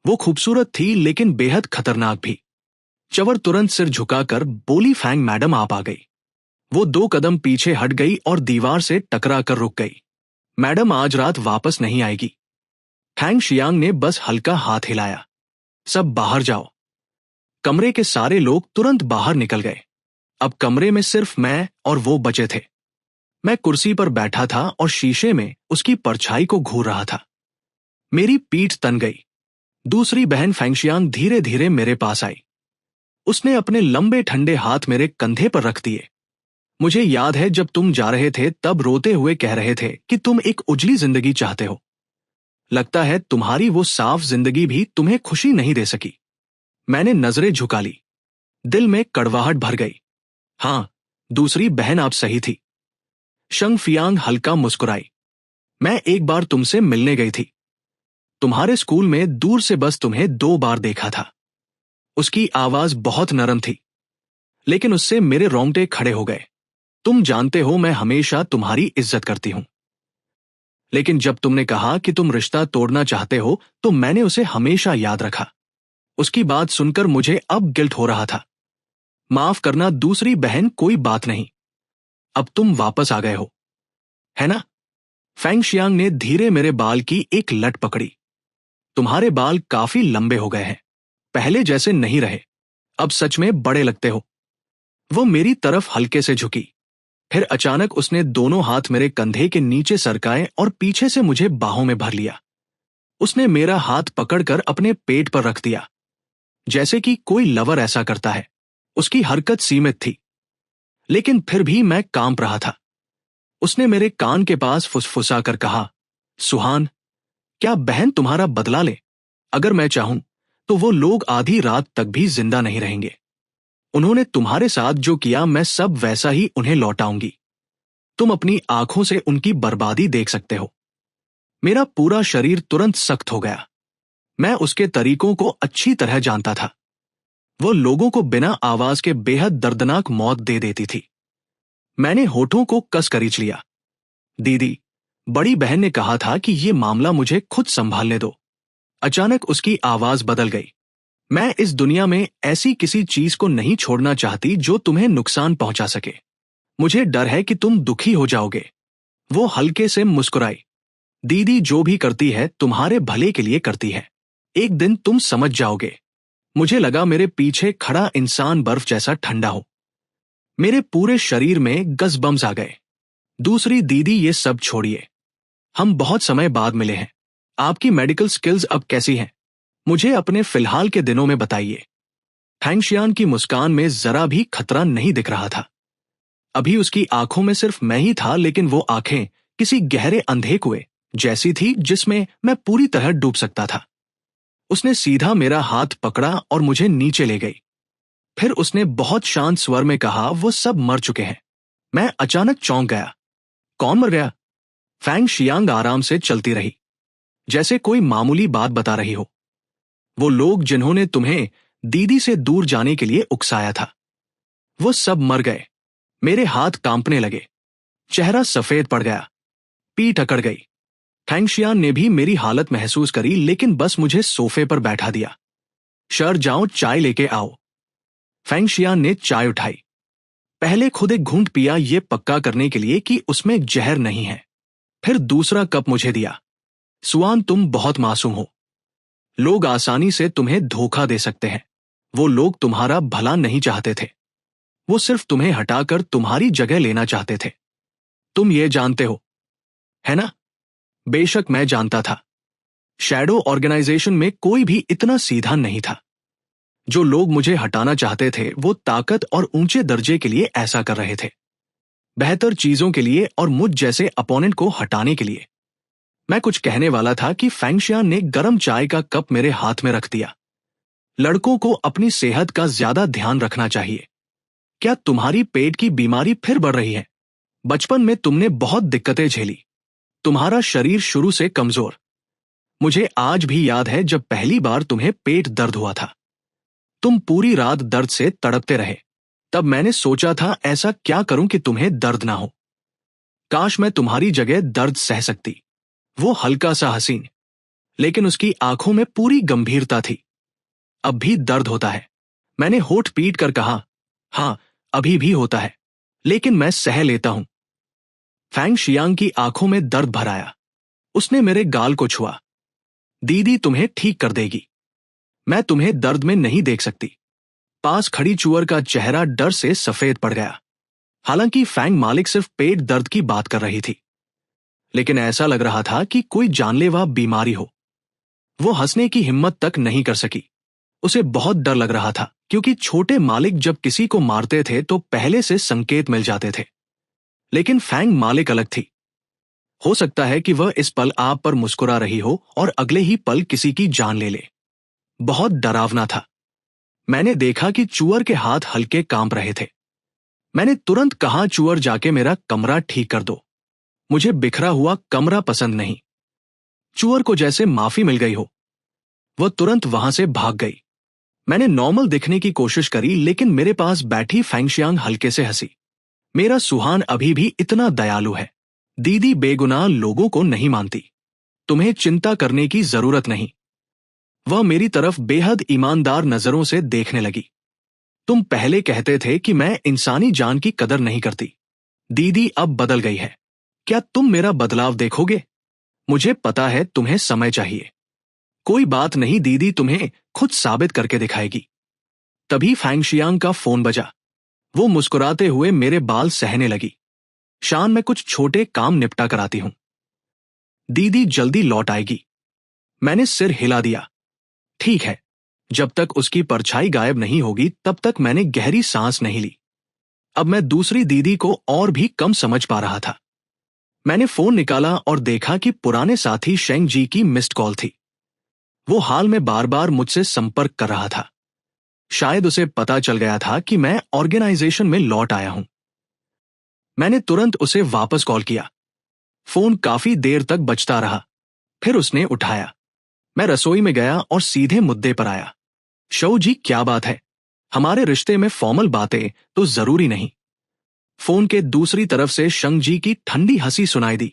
वो खूबसूरत थी लेकिन बेहद खतरनाक भी। चवर तुरंत सिर झुकाकर बोली, फैंग मैडम आप आ गई। वो 2 कदम पीछे हट गई और दीवार से टकरा कर रुक गई। मैडम आज रात वापस नहीं आएगी। फैंग शियांग ने बस हल्का हाथ हिलाया। सब बाहर जाओ। कमरे के सारे लोग तुरंत बाहर निकल गए। अब कमरे में सिर्फ मैं और वो बचे थे। मैं कुर्सी पर बैठा था और शीशे में उसकी परछाई को घूर रहा था। मेरी पीठ तन गई। दूसरी बहन फैंगशियांग धीरे धीरे मेरे पास आई। उसने अपने लंबे ठंडे हाथ मेरे कंधे पर रख दिए। मुझे याद है जब तुम जा रहे थे तब रोते हुए कह रहे थे कि तुम एक उजली जिंदगी चाहते हो। लगता है तुम्हारी वो साफ जिंदगी भी तुम्हें खुशी नहीं दे सकी। मैंने नजरें झुका ली। दिल में कड़वाहट भर गई। हाँ, दूसरी बहन आप सही थी। शंग फियांग हल्का मुस्कुराई। मैं एक बार तुमसे मिलने गई थी। तुम्हारे स्कूल में दूर से बस तुम्हें 2 बार देखा था। उसकी आवाज बहुत नरम थी, लेकिन उससे मेरे रोंगटे खड़े हो गए। तुम जानते हो मैं हमेशा तुम्हारी इज्जत करती हूं, लेकिन जब तुमने कहा कि तुम रिश्ता तोड़ना चाहते हो तो मैंने उसे हमेशा याद रखा। उसकी बात सुनकर मुझे अब गिल्ट हो रहा था। माफ करना दूसरी बहन, कोई बात नहीं। अब तुम वापस आ गए हो, है ना? फैंग शियांग ने धीरे मेरे बाल की एक लट पकड़ी। तुम्हारे बाल काफी लंबे हो गए हैं, पहले जैसे नहीं रहे। अब सच में बड़े लगते हो। वो मेरी तरफ हल्के से झुकी। फिर अचानक उसने दोनों हाथ मेरे कंधे के नीचे सरकाए और पीछे से मुझे बाहों में भर लिया। उसने मेरा हाथ पकड़कर अपने पेट पर रख दिया, जैसे कि कोई लवर ऐसा करता है। उसकी हरकत सीमित थी, लेकिन फिर भी मैं कांप रहा था। उसने मेरे कान के पास फुसफुसा कर कहा, सुहान, क्या बहन तुम्हारा बदला ले? अगर मैं चाहूं तो वो लोग आधी रात तक भी जिंदा नहीं रहेंगे। उन्होंने तुम्हारे साथ जो किया मैं सब वैसा ही उन्हें लौटाऊंगी। तुम अपनी आंखों से उनकी बर्बादी देख सकते हो। मेरा पूरा शरीर तुरंत सख्त हो गया। मैं उसके तरीकों को अच्छी तरह जानता था। वो लोगों को बिना आवाज के बेहद दर्दनाक मौत दे देती थी। मैंने होठों को कस खींच लिया। दीदी, बड़ी बहन ने कहा था कि ये मामला मुझे खुद संभालने दो। अचानक उसकी आवाज बदल गई। मैं इस दुनिया में ऐसी किसी चीज को नहीं छोड़ना चाहती जो तुम्हें नुकसान पहुंचा सके। मुझे डर है कि तुम दुखी हो जाओगे। वो हल्के से मुस्कुराई। दीदी जो भी करती है तुम्हारे भले के लिए करती है। एक दिन तुम समझ जाओगे। मुझे लगा मेरे पीछे खड़ा इंसान बर्फ जैसा ठंडा हो। मेरे पूरे शरीर में गज़बम्स आ गए। दूसरी दीदी, ये सब छोड़िए। हम बहुत समय बाद मिले हैं। आपकी मेडिकल स्किल्स अब कैसी हैं? मुझे अपने फिलहाल के दिनों में बताइए। फैंगशियान की मुस्कान में जरा भी खतरा नहीं दिख रहा था। अभी उसकी आंखों में सिर्फ मैं ही था, लेकिन वो आंखें किसी गहरे अंधे कुएं जैसी थी जिसमें मैं पूरी तरह डूब सकता था। उसने सीधा मेरा हाथ पकड़ा और मुझे नीचे ले गई। फिर उसने बहुत शांत स्वर में कहा, वो सब मर चुके हैं। मैं अचानक चौंक गया। कौन मर गया? फैंग शियांग आराम से चलती रही, जैसे कोई मामूली बात बता रही हो। वो लोग जिन्होंने तुम्हें दीदी से दूर जाने के लिए उकसाया था, वो सब मर गए। मेरे हाथ कांपने लगे। चेहरा सफेद पड़ गया। पीठ अकड़ गई। फैंगशियान ने भी मेरी हालत महसूस करी, लेकिन बस मुझे सोफे पर बैठा दिया। शर जाओ, चाय लेके आओ। फैंगशियान ने चाय उठाई। पहले खुद एक घूंट पिया, ये पक्का करने के लिए कि उसमें जहर नहीं है। फिर दूसरा कप मुझे दिया। सुआन, तुम बहुत मासूम हो। लोग आसानी से तुम्हें धोखा दे सकते हैं। वो लोग तुम्हारा भला नहीं चाहते थे। वो सिर्फ तुम्हें हटाकर तुम्हारी जगह लेना चाहते थे। तुम ये जानते हो, है ना? बेशक मैं जानता था। शैडो ऑर्गेनाइजेशन में कोई भी इतना सीधा नहीं था। जो लोग मुझे हटाना चाहते थे वो ताकत और ऊंचे दर्जे के लिए ऐसा कर रहे थे, बेहतर चीजों के लिए और मुझ जैसे अपोनेंट को हटाने के लिए। मैं कुछ कहने वाला था कि फेंगशियान ने गर्म चाय का कप मेरे हाथ में रख दिया। लड़कों को अपनी सेहत का ज्यादा ध्यान रखना चाहिए। क्या तुम्हारी पेट की बीमारी फिर बढ़ रही है? बचपन में तुमने बहुत दिक्कतें झेली। तुम्हारा शरीर शुरू से कमजोर। मुझे आज भी याद है जब पहली बार तुम्हें पेट दर्द हुआ था। तुम पूरी रात दर्द से तड़पते रहे। तब मैंने सोचा था ऐसा क्या करूं कि तुम्हें दर्द ना हो। काश मैं तुम्हारी जगह दर्द सह सकती। वो हल्का सा हसीन, लेकिन उसकी आंखों में पूरी गंभीरता थी। अब भी दर्द होता है, मैंने होठ पीट कर कहा। हाँ, अभी भी होता है, लेकिन मैं सह लेता हूं। फेंगशियांग की आंखों में दर्द भर आया। उसने मेरे गाल को छुआ। दीदी तुम्हें ठीक कर देगी। मैं तुम्हें दर्द में नहीं देख सकती। पास खड़ी चूअर का चेहरा डर से सफेद पड़ गया। हालांकि फैंग मालिक सिर्फ पेट दर्द की बात कर रही थी, लेकिन ऐसा लग रहा था कि कोई जानलेवा बीमारी हो। वो हंसने की हिम्मत तक नहीं कर सकी। उसे बहुत डर लग रहा था, क्योंकि छोटे मालिक जब किसी को मारते थे तो पहले से संकेत मिल जाते थे। लेकिन फैंग मालिक अलग थी। हो सकता है कि वह इस पल आप पर मुस्कुरा रही हो और अगले ही पल किसी की जान ले ले। बहुत डरावना था। मैंने देखा कि चूअर के हाथ हल्के कांप रहे थे। मैंने तुरंत कहा, चूअर जाके मेरा कमरा ठीक कर दो। मुझे बिखरा हुआ कमरा पसंद नहीं। चूअर को जैसे माफी मिल गई हो। वह तुरंत वहां से भाग गई। मैंने नॉर्मल दिखने की कोशिश करी, लेकिन मेरे पास बैठी फेंगशियांग हल्के से हंसी। मेरा सुहान अभी भी इतना दयालु है। दीदी बेगुनाह लोगों को नहीं मानती। तुम्हें चिंता करने की जरूरत नहीं। वह मेरी तरफ बेहद ईमानदार नजरों से देखने लगी। तुम पहले कहते थे कि मैं इंसानी जान की कदर नहीं करती। दीदी अब बदल गई है। क्या तुम मेरा बदलाव देखोगे? मुझे पता है तुम्हें समय चाहिए। कोई बात नहीं, दीदी तुम्हें खुद साबित करके दिखाएगी। तभी फेंगशियांग का फोन बजा। वो मुस्कुराते हुए मेरे बाल सहने लगी। शान, मैं कुछ छोटे काम निपटा कर आती हूं। दीदी जल्दी लौट आएगी। मैंने सिर हिला दिया। ठीक है। जब तक उसकी परछाई गायब नहीं होगी तब तक मैंने गहरी सांस नहीं ली। अब मैं दूसरी दीदी को और भी कम समझ पा रहा था। मैंने फोन निकाला और देखा कि पुराने साथी शेंग जी की मिस्ड कॉल थी। वो हाल में बार बार मुझसे संपर्क कर रहा था। शायद उसे पता चल गया था कि मैं ऑर्गेनाइजेशन में लौट आया हूं। मैंने तुरंत उसे वापस कॉल किया। फोन काफी देर तक बजता रहा। फिर उसने उठाया। मैं रसोई में गया और सीधे मुद्दे पर आया। शौ जी, क्या बात है? हमारे रिश्ते में फॉर्मल बातें तो जरूरी नहीं। फोन के दूसरी तरफ से शंग जी की ठंडी हंसी सुनाई दी।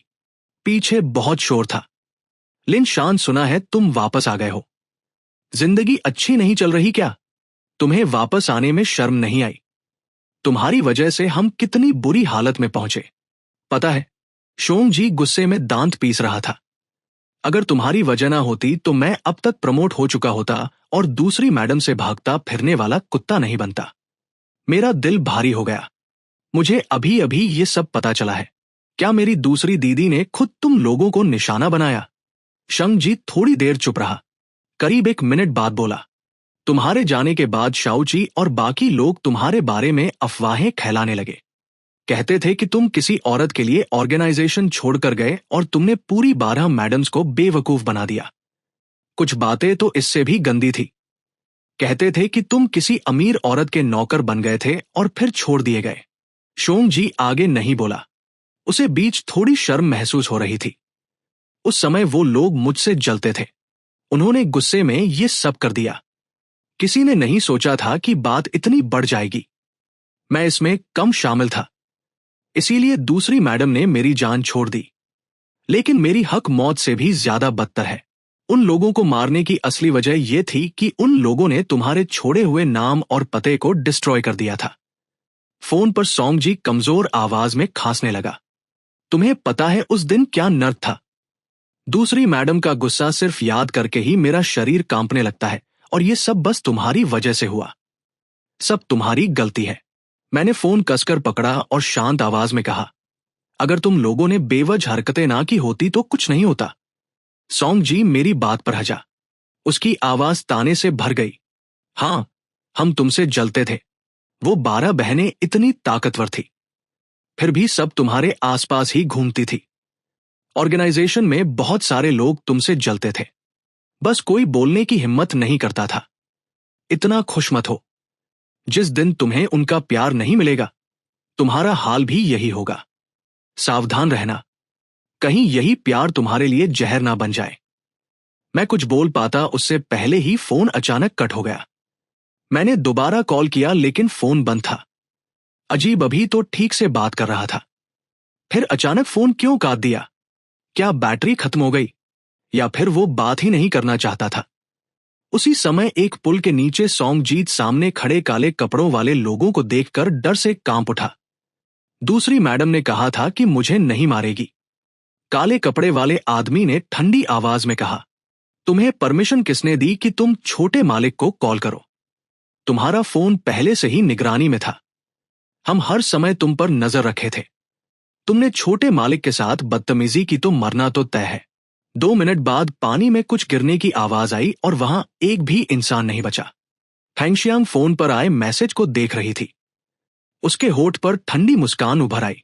पीछे बहुत शोर था। लिन शान, सुना है तुम वापस आ गए हो। जिंदगी अच्छी नहीं चल रही क्या? तुम्हें वापस आने में शर्म नहीं आई? तुम्हारी वजह से हम कितनी बुरी हालत में पहुंचे पता है? शोंग जी गुस्से में दांत पीस रहा था। अगर तुम्हारी वजह ना होती तो मैं अब तक प्रमोट हो चुका होता और दूसरी मैडम से भागता फिरने वाला कुत्ता नहीं बनता। मेरा दिल भारी हो गया। मुझे अभी अभी ये सब पता चला है। क्या मेरी दूसरी दीदी ने खुद तुम लोगों को निशाना बनाया? शंग जी थोड़ी देर चुप रहा। करीब 1 मिनट बाद बोला, तुम्हारे जाने के बाद शाओची और बाकी लोग तुम्हारे बारे में अफवाहें फैलाने लगे। कहते थे कि तुम किसी औरत के लिए ऑर्गेनाइजेशन छोड़कर गए और तुमने पूरी 12 मैडम्स को बेवकूफ बना दिया। कुछ बातें तो इससे भी गंदी थी। कहते थे कि तुम किसी अमीर औरत के नौकर बन गए थे और फिर छोड़ दिए गए। शोंग जी आगे नहीं बोला। उसे बीच थोड़ी शर्म महसूस हो रही थी। उस समय वो लोग मुझसे जलते थे। उन्होंने गुस्से में ये सब कर दिया। किसी ने नहीं सोचा था कि बात इतनी बढ़ जाएगी। मैं इसमें कम शामिल था, इसीलिए दूसरी मैडम ने मेरी जान छोड़ दी। लेकिन मेरी हक मौत से भी ज्यादा बदतर है। उन लोगों को मारने की असली वजह यह थी कि उन लोगों ने तुम्हारे छोड़े हुए नाम और पते को डिस्ट्रॉय कर दिया था। फोन पर सॉन्ग जी कमजोर आवाज में खांसने लगा। तुम्हें पता है उस दिन क्या नर्क था? दूसरी मैडम का गुस्सा सिर्फ याद करके ही मेरा शरीर कांपने लगता है, और ये सब बस तुम्हारी वजह से हुआ। सब तुम्हारी गलती है। मैंने फोन कसकर पकड़ा और शांत आवाज में कहा, अगर तुम लोगों ने बेवजह हरकतें ना की होती तो कुछ नहीं होता। सॉन्ग जी मेरी बात पर हजा। उसकी आवाज ताने से भर गई। हाँ, हम तुमसे जलते थे। वो 12 बहनें इतनी ताकतवर थी, फिर भी सब तुम्हारे आसपास ही घूमती थी। ऑर्गेनाइजेशन में बहुत सारे लोग तुमसे जलते थे, बस कोई बोलने की हिम्मत नहीं करता था। इतना खुश मत हो। जिस दिन तुम्हें उनका प्यार नहीं मिलेगा, तुम्हारा हाल भी यही होगा। सावधान रहना, कहीं यही प्यार तुम्हारे लिए जहर ना बन जाए। मैं कुछ बोल पाता उससे पहले ही फोन अचानक कट हो गया। मैंने दोबारा कॉल किया लेकिन फोन बंद था। अजीब, अभी तो ठीक से बात कर रहा था, फिर अचानक फोन क्यों काट दिया? क्या बैटरी खत्म हो गई, या फिर वो बात ही नहीं करना चाहता था? उसी समय एक पुल के नीचे सौंगजीत सामने खड़े काले कपड़ों वाले लोगों को देखकर डर से कांप उठा। दूसरी मैडम ने कहा था कि मुझे नहीं मारेगी। काले कपड़े वाले आदमी ने ठंडी आवाज में कहा, तुम्हें परमिशन किसने दी कि तुम छोटे मालिक को कॉल करो? तुम्हारा फोन पहले से ही निगरानी में था। हम हर समय तुम पर नजर रखे थे। तुमने छोटे मालिक के साथ बदतमीजी की तो मरना तो तय है। 2 मिनट बाद पानी में कुछ गिरने की आवाज आई और वहां एक भी इंसान नहीं बचा। फैंगशियांग फोन पर आए मैसेज को देख रही थी। उसके होठ पर ठंडी मुस्कान उभर आई,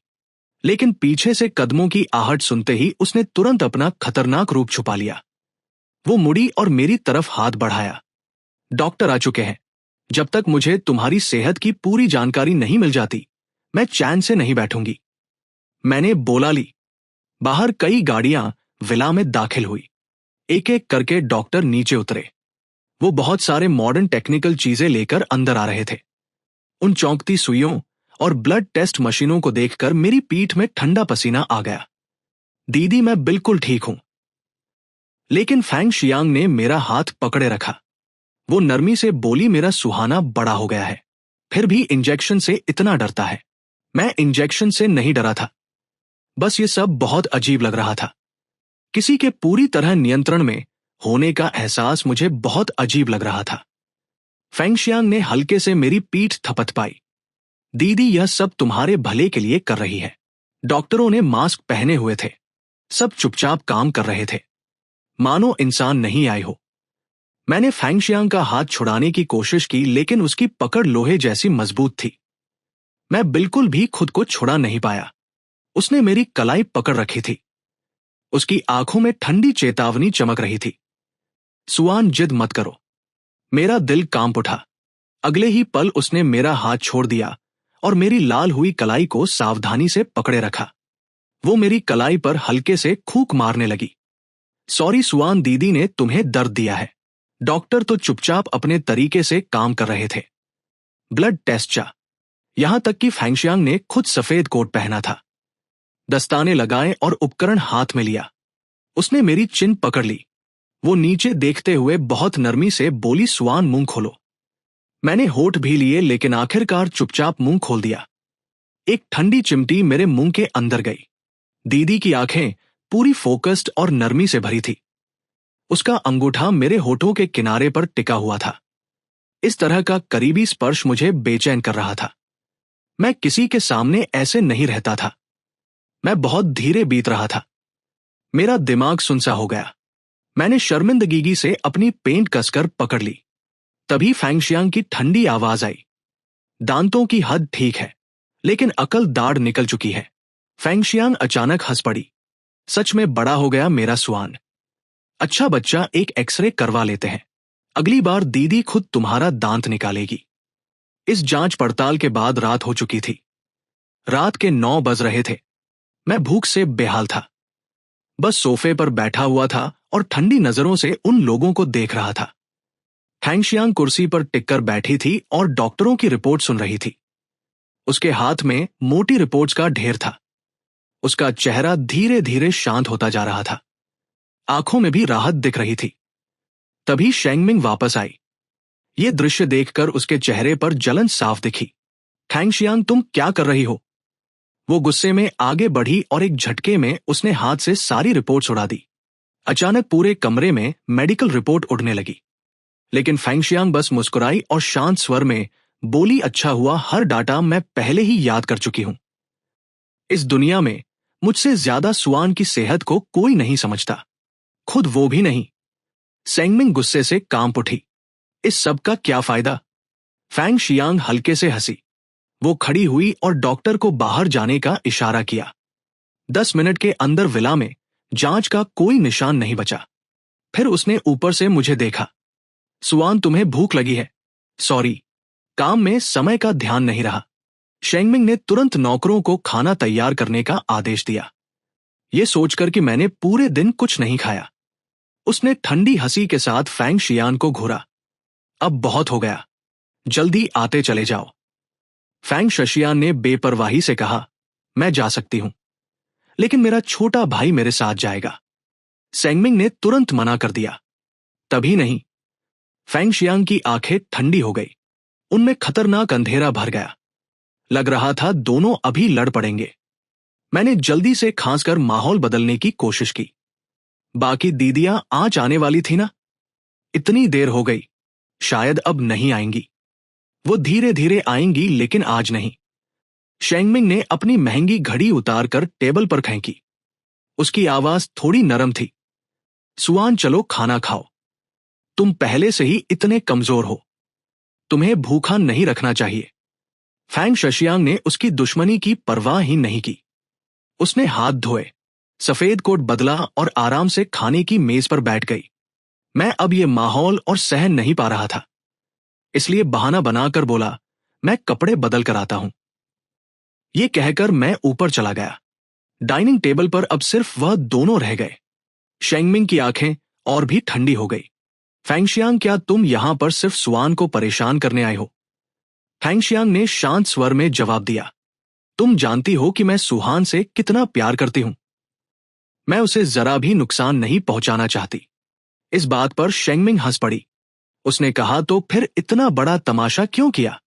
लेकिन पीछे से कदमों की आहट सुनते ही उसने तुरंत अपना खतरनाक रूप छुपा लिया। वो मुड़ी और मेरी तरफ हाथ बढ़ाया। डॉक्टर आ चुके हैं। जब तक मुझे तुम्हारी सेहत की पूरी जानकारी नहीं मिल जाती, मैं चैन से नहीं बैठूंगी। मैंने बोला ली। बाहर कई गाड़ियां विला में दाखिल हुई। एक एक करके डॉक्टर नीचे उतरे। वो बहुत सारे मॉडर्न टेक्निकल चीजें लेकर अंदर आ रहे थे। उन चौंकती सुइयों और ब्लड टेस्ट मशीनों को देखकर मेरी पीठ में ठंडा पसीना आ गया। दीदी, मैं बिल्कुल ठीक हूं। लेकिन फैंग शियांग ने मेरा हाथ पकड़े रखा। वो नरमी से बोली, मेरा सुहाना बड़ा हो गया है, फिर भी इंजेक्शन से इतना डरता है। मैं इंजेक्शन से नहीं डरा था, बस ये सब बहुत अजीब लग रहा था। किसी के पूरी तरह नियंत्रण में होने का एहसास मुझे बहुत अजीब लग रहा था। फैंगशियांग ने हल्के से मेरी पीठ थपथपाई। दीदी, यह सब तुम्हारे भले के लिए कर रही है। डॉक्टरों ने मास्क पहने हुए थे। सब चुपचाप काम कर रहे थे, मानो इंसान नहीं आए हो। मैंने फैंगशियांग का हाथ छुड़ाने की कोशिश की, लेकिन उसकी पकड़ लोहे जैसी मजबूत थी। मैं बिल्कुल भी खुद को छुड़ा नहीं पाया। उसने मेरी कलाई पकड़ रखी थी। उसकी आंखों में ठंडी चेतावनी चमक रही थी। सुआन, जिद मत करो। मेरा दिल कांप उठा। अगले ही पल उसने मेरा हाथ छोड़ दिया और मेरी लाल हुई कलाई को सावधानी से पकड़े रखा। वो मेरी कलाई पर हल्के से फूंक मारने लगी। सॉरी सुआन, दीदी ने तुम्हें दर्द दिया है। डॉक्टर तो चुपचाप अपने तरीके से काम कर रहे थे। ब्लड टेस्ट चा। यहां तक कि फैंगशियांग ने खुद सफेद कोट पहना था। दस्ताने लगाए और उपकरण हाथ में लिया। उसने मेरी चिन पकड़ ली। वो नीचे देखते हुए बहुत नरमी से बोली, सुआन, मुंह खोलो। मैंने होठ भी लिए, लेकिन आखिरकार चुपचाप मुंह खोल दिया। एक ठंडी चिमटी मेरे मुंह के अंदर गई। दीदी की आंखें पूरी फोकस्ड और नरमी से भरी थी। उसका अंगूठा मेरे होठों के किनारे पर टिका हुआ था। इस तरह का करीबी स्पर्श मुझे बेचैन कर रहा था। मैं किसी के सामने ऐसे नहीं रहता था। मैं बहुत धीरे बीत रहा था। मेरा दिमाग सुनसा हो गया। मैंने शर्मिंदगी से अपनी पेंट कसकर पकड़ ली। तभी फैंगशियांग की ठंडी आवाज आई, दांतों की हद ठीक है, लेकिन अकल दाढ़ निकल चुकी है। फैंगशियांग अचानक हंस पड़ी। सच में बड़ा हो गया मेरा सुआन। अच्छा बच्चा, एक एक्सरे करवा लेते हैं। अगली बार दीदी खुद तुम्हारा दांत निकालेगी। इस जांच पड़ताल के बाद रात हो चुकी थी। रात के 9 बज रहे थे। मैं भूख से बेहाल था। बस सोफे पर बैठा हुआ था और ठंडी नजरों से उन लोगों को देख रहा था। फैंगशियांग कुर्सी पर टिककर बैठी थी और डॉक्टरों की रिपोर्ट सुन रही थी। उसके हाथ में मोटी रिपोर्ट्स का ढेर था। उसका चेहरा धीरे धीरे शांत होता जा रहा था। आंखों में भी राहत दिख रही थी। तभी शेंगमिंग वापस आई। ये दृश्य देखकर उसके चेहरे पर जलन साफ दिखी। फैंगशियांग, तुम क्या कर रही हो? वो गुस्से में आगे बढ़ी और एक झटके में उसने हाथ से सारी रिपोर्ट्स उड़ा दी। अचानक पूरे कमरे में मेडिकल रिपोर्ट उड़ने लगी। लेकिन फैंगशियांग बस मुस्कुराई और शांत स्वर में बोली, अच्छा हुआ, हर डाटा मैं पहले ही याद कर चुकी हूं। इस दुनिया में मुझसे ज्यादा सुआन की सेहत को कोई नहीं समझता। खुद वो भी नहीं। सेंगमिंग गुस्से से कांप उठी। इस सब का क्या फायदा? फैंग शियांग हल्के से हंसी। वो खड़ी हुई और डॉक्टर को बाहर जाने का इशारा किया। 10 मिनट के अंदर विला में जांच का कोई निशान नहीं बचा। फिर उसने ऊपर से मुझे देखा। सुआन, तुम्हें भूख लगी है? सॉरी, काम में समय का ध्यान नहीं रहा। शेंगमिंग ने तुरंत नौकरों को खाना तैयार करने का आदेश दिया। ये सोचकर कि मैंने पूरे दिन कुछ नहीं खाया। उसने ठंडी हंसी के साथ फैंग शियान को घूरा। अब बहुत हो गया, जल्दी आते चले जाओ। फैंग शशियान ने बेपरवाही से कहा, मैं जा सकती हूं, लेकिन मेरा छोटा भाई मेरे साथ जाएगा। सेंगमिंग ने तुरंत मना कर दिया। तभी नहीं। फैंग शियांग की आंखें ठंडी हो गई। उनमें खतरनाक अंधेरा भर गया। लग रहा था दोनों अभी लड़ पड़ेंगे। मैंने जल्दी से खांसकर माहौल बदलने की कोशिश की। बाकी दीदियां आज आने वाली थी ना? इतनी देर हो गई, शायद अब नहीं आएंगी। वो धीरे धीरे आएंगी, लेकिन आज नहीं। शेंगमिंग ने अपनी महंगी घड़ी उतारकर टेबल पर फेंकी। उसकी आवाज थोड़ी नरम थी। सुआन, चलो खाना खाओ। तुम पहले से ही इतने कमजोर हो, तुम्हें भूखा नहीं रखना चाहिए। फैंग शशियांग ने उसकी दुश्मनी की परवाह ही नहीं की। उसने हाथ धोए, सफेद कोट बदला और आराम से खाने की मेज पर बैठ गई। मैं अब ये माहौल और सहन नहीं पा रहा था, इसलिए बहाना बनाकर बोला, मैं कपड़े बदल कर आता हूं। ये कहकर मैं ऊपर चला गया। डाइनिंग टेबल पर अब सिर्फ वह दोनों रह गए। शेंगमिंग की आंखें और भी ठंडी हो गई। फैंगशियांग, क्या तुम यहां पर सिर्फ सुआन को परेशान करने आए हो? फैंगशियांग ने शांत स्वर में जवाब दिया, तुम जानती हो कि मैं सुहान से कितना प्यार करती हूं। मैं उसे जरा भी नुकसान नहीं पहुंचाना चाहती। इस बात पर शेंगमिंग हंस पड़ी। उसने कहा, तो फिर इतना बड़ा तमाशा क्यों किया?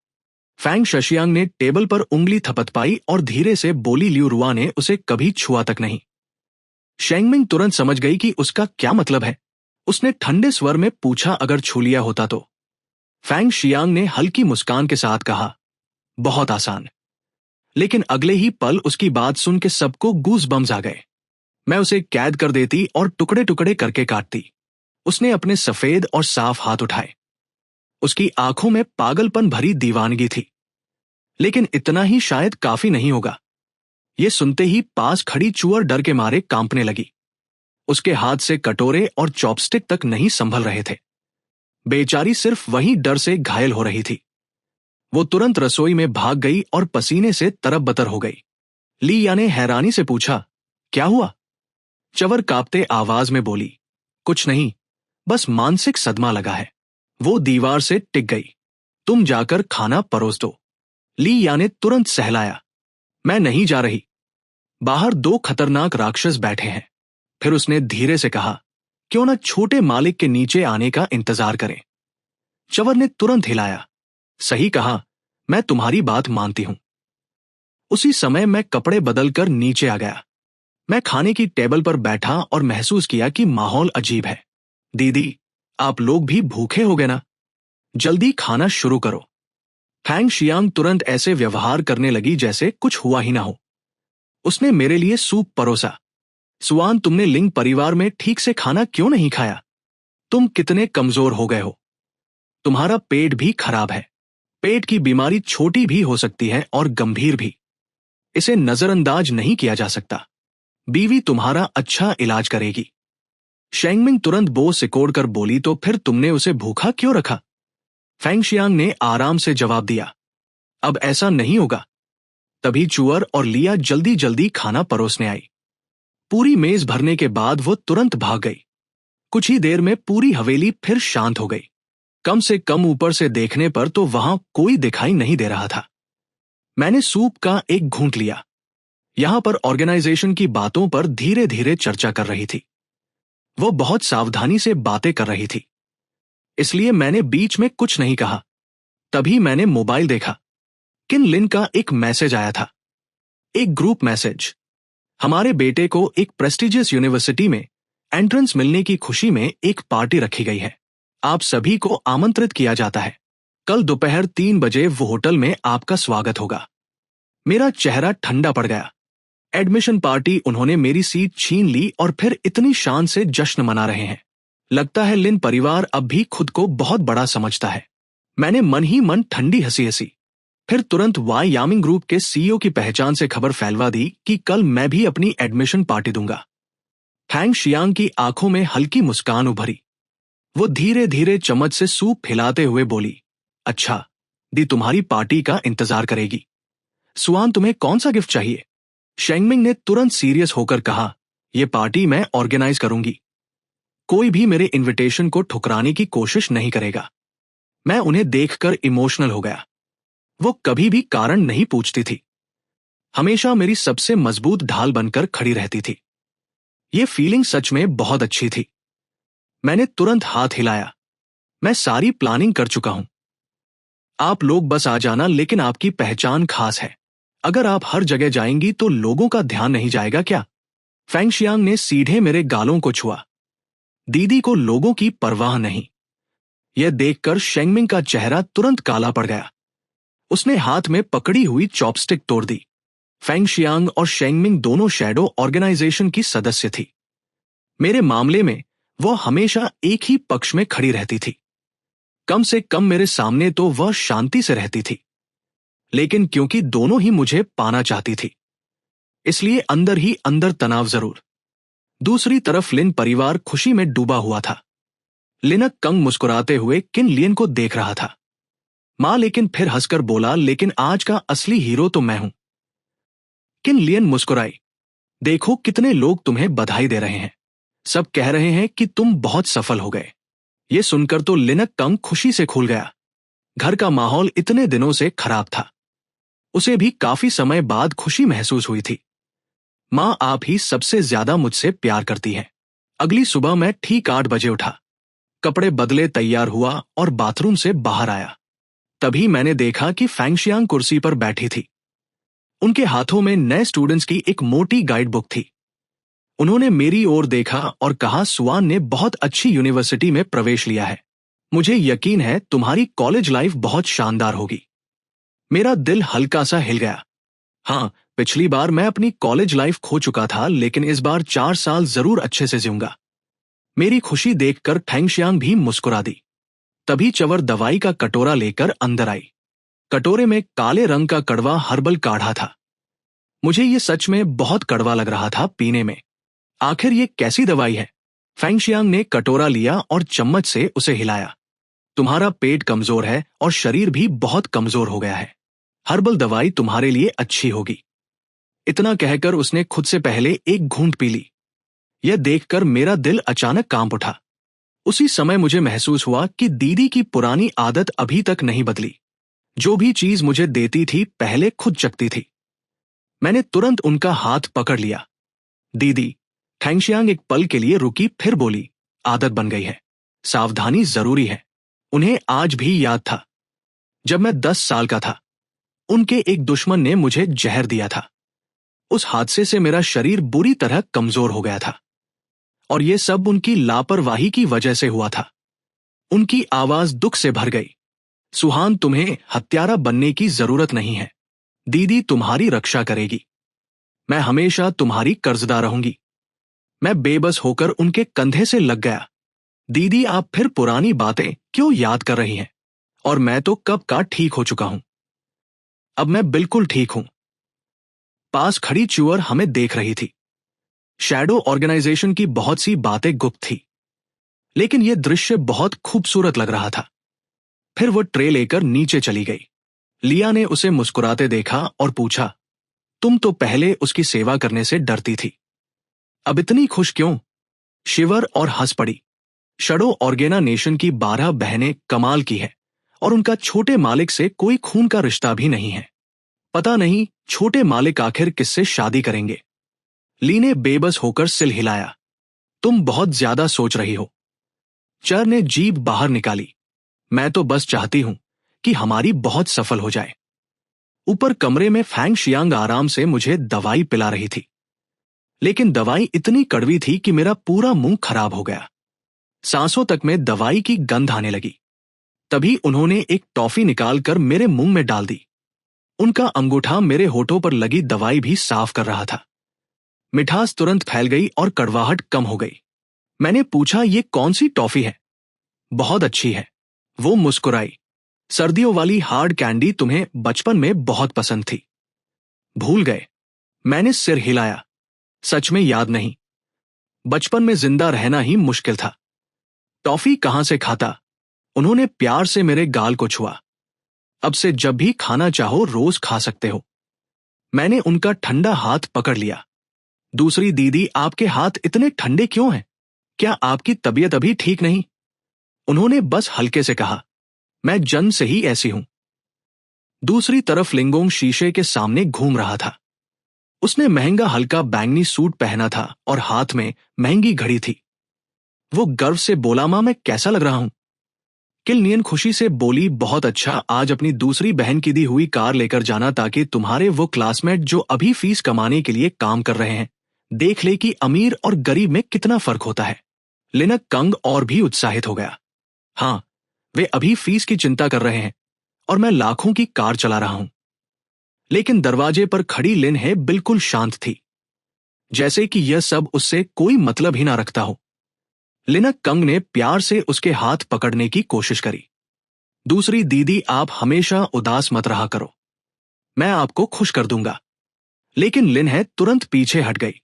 फैंग शशियांग ने टेबल पर उंगली थपथपाई और धीरे से बोली, लियू रुआ ने उसे कभी छुआ तक नहीं। शेंगमिंग तुरंत समझ गई कि उसका क्या मतलब है। उसने ठंडे स्वर में पूछा, अगर छू लिया होता तो? फैंग शियांग ने हल्की मुस्कान के साथ कहा, बहुत आसान। लेकिन अगले ही पल उसकी बात सुन के सबको गूज बम्स आ गए। मैं उसे कैद कर देती और टुकड़े टुकड़े करके काटती। उसने अपने सफेद और साफ हाथ उठाए। उसकी आंखों में पागलपन भरी दीवानगी थी। लेकिन इतना ही शायद काफी नहीं होगा। ये सुनते ही पास खड़ी चूअर डर के मारे कांपने लगी। उसके हाथ से कटोरे और चॉपस्टिक तक नहीं संभल रहे थे। बेचारी सिर्फ वही डर से घायल हो रही थी। वो तुरंत रसोई में भाग गई और पसीने से तरबतर हो गई। ली या ने हैरानी से पूछा, क्या हुआ? चवर कांपते आवाज में बोली, कुछ नहीं, बस मानसिक सदमा लगा है। वो दीवार से टिक गई। तुम जाकर खाना परोस दो। ली या ने तुरंत सहलाया, मैं नहीं जा रही। बाहर दो खतरनाक राक्षस बैठे हैं। फिर उसने धीरे से कहा, क्यों न छोटे मालिक के नीचे आने का इंतजार करें। चवर ने तुरंत हिलाया, सही कहा, मैं तुम्हारी बात मानती हूं। उसी समय मैं कपड़े बदलकर नीचे आ गया। मैं खाने की टेबल पर बैठा और महसूस किया कि माहौल अजीब है। दीदी, आप लोग भी भूखे हो गए ना? जल्दी खाना शुरू करो। फैंग शियांग तुरंत ऐसे व्यवहार करने लगी जैसे कुछ हुआ ही ना हो। उसने मेरे लिए सूप परोसा। सुआन, तुमने लिंग परिवार में ठीक से खाना क्यों नहीं खाया? तुम कितने कमजोर हो गए हो। तुम्हारा पेट भी खराब है। पेट की बीमारी छोटी भी हो सकती है और गंभीर भी। इसे नजरअंदाज नहीं किया जा सकता। बीवी तुम्हारा अच्छा इलाज करेगी। शेंगमिंग तुरंत बो सिकोड़ कर बोली, तो फिर तुमने उसे भूखा क्यों रखा? फैंग शियांग ने आराम से जवाब दिया, अब ऐसा नहीं होगा। तभी चूअर और लिया जल्दी जल्दी खाना परोसने आई। पूरी मेज भरने के बाद वो तुरंत भाग गई। कुछ ही देर में पूरी हवेली फिर शांत हो गई। कम से कम ऊपर से देखने पर तो वहां कोई दिखाई नहीं दे रहा था। मैंने सूप का एक घूंट लिया। यहां पर ऑर्गेनाइजेशन की बातों पर धीरे धीरे चर्चा कर रही थी। वो बहुत सावधानी से बातें कर रही थी, इसलिए मैंने बीच में कुछ नहीं कहा। तभी मैंने मोबाइल देखा। किन लिन का एक मैसेज आया था। एक ग्रुप मैसेज। हमारे बेटे को एक प्रेस्टिजियस यूनिवर्सिटी में एंट्रेंस मिलने की खुशी में एक पार्टी रखी गई है। आप सभी को आमंत्रित किया जाता है। कल दोपहर 3 बजे वो होटल में आपका स्वागत होगा। मेरा चेहरा ठंडा पड़ गया। एडमिशन पार्टी उन्होंने मेरी सीट छीन ली और फिर इतनी शान से जश्न मना रहे हैं। लगता है लिन परिवार अब भी खुद को बहुत बड़ा समझता है। मैंने मन ही मन ठंडी हंसी हंसी। फिर तुरंत वाई यामिंग ग्रुप के सीईओ की पहचान से खबर फैलवा दी कि कल मैं भी अपनी एडमिशन पार्टी दूंगा। फैंग शियांग की आंखों में हल्की मुस्कान उभरी। वो धीरे धीरे चम्मच से सूप हिलाते हुए बोली, अच्छा, दी तुम्हारी पार्टी का इंतजार करेगी। सुआन, तुम्हें कौन सा गिफ्ट चाहिए? शेंगमिंग ने तुरंत सीरियस होकर कहा, यह पार्टी मैं ऑर्गेनाइज करूंगी। कोई भी मेरे इनविटेशन को ठुकराने की कोशिश नहीं करेगा। मैं उन्हें देखकर इमोशनल हो गया। वो कभी भी कारण नहीं पूछती थी, हमेशा मेरी सबसे मजबूत ढाल बनकर खड़ी रहती थी। ये फीलिंग सच में बहुत अच्छी थी। मैंने तुरंत हाथ हिलाया, मैं सारी प्लानिंग कर चुका हूं। आप लोग बस आ जाना, लेकिन आपकी पहचान खास है। अगर आप हर जगह जाएंगी तो लोगों का ध्यान नहीं जाएगा क्या? फैंग शियांग ने सीधे मेरे गालों को छुआ। दीदी को लोगों की परवाह नहीं। यह देखकर शेंगमिंग का चेहरा तुरंत काला पड़ गया। उसने हाथ में पकड़ी हुई चॉपस्टिक तोड़ दी। फैंग शियांग और शेंगमिंग दोनों शैडो ऑर्गेनाइजेशन की सदस्य थी। मेरे मामले में वह हमेशा एक ही पक्ष में खड़ी रहती थी। कम से कम मेरे सामने तो वह शांति से रहती थी। लेकिन क्योंकि दोनों ही मुझे पाना चाहती थी, इसलिए अंदर ही अंदर तनाव जरूर। दूसरी तरफ लिन परिवार खुशी में डूबा हुआ था। लिनक कंग मुस्कुराते हुए किन लियन को देख रहा था। मां लेकिन फिर हंसकर बोला, लेकिन आज का असली हीरो तो मैं हूं। किन लियन मुस्कुराई, देखो कितने लोग तुम्हें बधाई दे रहे हैं। सब कह रहे हैं कि तुम बहुत सफल हो गए। ये सुनकर तो लिनक कंग खुशी से खुल गया। घर का माहौल इतने दिनों से खराब था। उसे भी काफी समय बाद खुशी महसूस हुई थी। मां आप ही सबसे ज्यादा मुझसे प्यार करती हैं। अगली सुबह मैं ठीक 8 बजे उठा, कपड़े बदले, तैयार हुआ और बाथरूम से बाहर आया। तभी मैंने देखा कि फैंग शियांग कुर्सी पर बैठी थी। उनके हाथों में नए स्टूडेंट्स की एक मोटी गाइड बुक थी। उन्होंने मेरी ओर देखा और कहा, सुआन ने बहुत अच्छी यूनिवर्सिटी में प्रवेश लिया है। मुझे यकीन है तुम्हारी कॉलेज लाइफ बहुत शानदार होगी। मेरा दिल हल्का सा हिल गया। हाँ, पिछली बार मैं अपनी कॉलेज लाइफ खो चुका था, लेकिन इस बार 4 साल जरूर अच्छे से जीऊंगा। मेरी खुशी देखकर फैंग शियांग भी मुस्कुरा दी। तभी चवर दवाई का कटोरा लेकर अंदर आई। कटोरे में काले रंग का कड़वा हर्बल काढ़ा था। मुझे ये सच में बहुत कड़वा लग रहा था पीने में। आखिर ये कैसी दवाई है? फैंग शियांग ने कटोरा लिया और चम्मच से उसे हिलाया। तुम्हारा पेट कमजोर है और शरीर भी बहुत कमजोर हो गया है। हर्बल दवाई तुम्हारे लिए अच्छी होगी। इतना कहकर उसने खुद से पहले एक घूंट पी ली। यह देखकर मेरा दिल अचानक कांप उठा। उसी समय मुझे महसूस हुआ कि दीदी की पुरानी आदत अभी तक नहीं बदली। जो भी चीज मुझे देती थी पहले खुद चखती थी। मैंने तुरंत उनका हाथ पकड़ लिया। दीदी, फैंग शियांग एक पल के लिए रुकी, फिर बोली, आदत बन गई है, सावधानी जरूरी है। उन्हें आज भी याद था जब मैं 10 साल का था। उनके एक दुश्मन ने मुझे जहर दिया था। उस हादसे से मेरा शरीर बुरी तरह कमजोर हो गया था और यह सब उनकी लापरवाही की वजह से हुआ था। उनकी आवाज दुख से भर गई। सुहान, तुम्हें हत्यारा बनने की जरूरत नहीं है। दीदी तुम्हारी रक्षा करेगी। मैं हमेशा तुम्हारी कर्जदार रहूंगी। मैं बेबस होकर उनके कंधे से लग गया। दीदी, आप फिर पुरानी बातें क्यों याद कर रही हैं? और मैं तो कब का ठीक हो चुका हूं। अब मैं बिल्कुल ठीक हूं। पास खड़ी च्यूअर हमें देख रही थी। शैडो ऑर्गेनाइजेशन की बहुत सी बातें गुप्त थी, लेकिन यह दृश्य बहुत खूबसूरत लग रहा था। फिर वो ट्रे लेकर नीचे चली गई। लिया ने उसे मुस्कुराते देखा और पूछा, तुम तो पहले उसकी सेवा करने से डरती थी, अब इतनी खुश क्यों? शिवर और हंस पड़ी। शैडो ऑर्गेनाइजेशन की 12 बहनें कमाल की है और उनका छोटे मालिक से कोई खून का रिश्ता भी नहीं है। पता नहीं छोटे मालिक आखिर किससे शादी करेंगे। ली ने बेबस होकर सिर हिलाया। तुम बहुत ज्यादा सोच रही हो। चर ने जीभ बाहर निकाली। मैं तो बस चाहती हूं कि हमारी बहुत सफल हो जाए। ऊपर कमरे में फैंग शियांग आराम से मुझे दवाई पिला रही थी, लेकिन दवाई इतनी कड़वी थी कि मेरा पूरा मुंह खराब हो गया। सांसों तक में दवाई की गंध आने लगी। तभी उन्होंने एक टॉफी निकालकर मेरे मुंह में डाल दी। उनका अंगूठा मेरे होठों पर लगी दवाई भी साफ कर रहा था। मिठास तुरंत फैल गई और कड़वाहट कम हो गई। मैंने पूछा, ये कौन सी टॉफी है? बहुत अच्छी है, वो मुस्कुराई। सर्दियों वाली हार्ड कैंडी तुम्हें बचपन में बहुत पसंद थी। भूल गए? मैंने सिर हिलाया। सच में याद नहीं। बचपन में जिंदा रहना ही मुश्किल था। टॉफी कहां से खाता? उन्होंने प्यार से मेरे गाल को छुआ। अब से जब भी खाना चाहो रोज खा सकते हो। मैंने उनका ठंडा हाथ पकड़ लिया। दूसरी दीदी, आपके हाथ इतने ठंडे क्यों हैं? क्या आपकी तबीयत अभी ठीक नहीं? उन्होंने बस हल्के से कहा, मैं जन्म से ही ऐसी हूं। दूसरी तरफ लिंगोंग शीशे के सामने घूम रहा था। उसने महंगा हल्का बैंगनी सूट पहना था और हाथ में महंगी घड़ी थी। वो गर्व से बोला, मां मैं कैसा लग रहा हूं? किल नियन खुशी से बोली, बहुत अच्छा। आज अपनी दूसरी बहन की दी हुई कार लेकर जाना ताकि तुम्हारे वो क्लासमेट जो अभी फीस कमाने के लिए काम कर रहे हैं देख ले कि अमीर और गरीब में कितना फर्क होता है। लिनक कंग और भी उत्साहित हो गया। हाँ, वे अभी फीस की चिंता कर रहे हैं और मैं लाखों की कार चला रहा हूं। लेकिन दरवाजे पर खड़ी लिन है बिल्कुल शांत थी, जैसे कि यह सब उससे कोई मतलब ही ना रखता हो। लिनक कंग ने प्यार से उसके हाथ पकड़ने की कोशिश करी। दूसरी दीदी, आप हमेशा उदास मत रहा करो, मैं आपको खुश कर दूंगा। लेकिन लिन है तुरंत पीछे हट गई।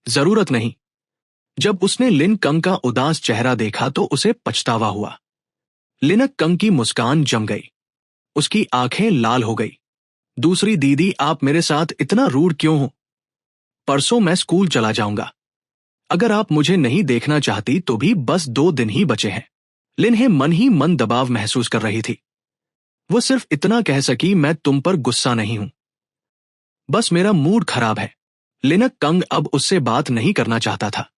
जरूरत नहीं। जब उसने लिन कंग का उदास चेहरा देखा तो उसे पछतावा हुआ। लिनक कंग की मुस्कान जम गई। उसकी आंखें लाल हो गई। दूसरी दीदी, आप मेरे साथ इतना रूड क्यों हो? परसों मैं स्कूल चला जाऊंगा। अगर आप मुझे नहीं देखना चाहती तो भी बस 2 दिन ही बचे हैं। लिन है मन ही मन दबाव महसूस कर रही थी। वो सिर्फ इतना कह सकी, मैं तुम पर गुस्सा नहीं हूं, बस मेरा मूड खराब है। लिनक कंग अब उससे बात नहीं करना चाहता था,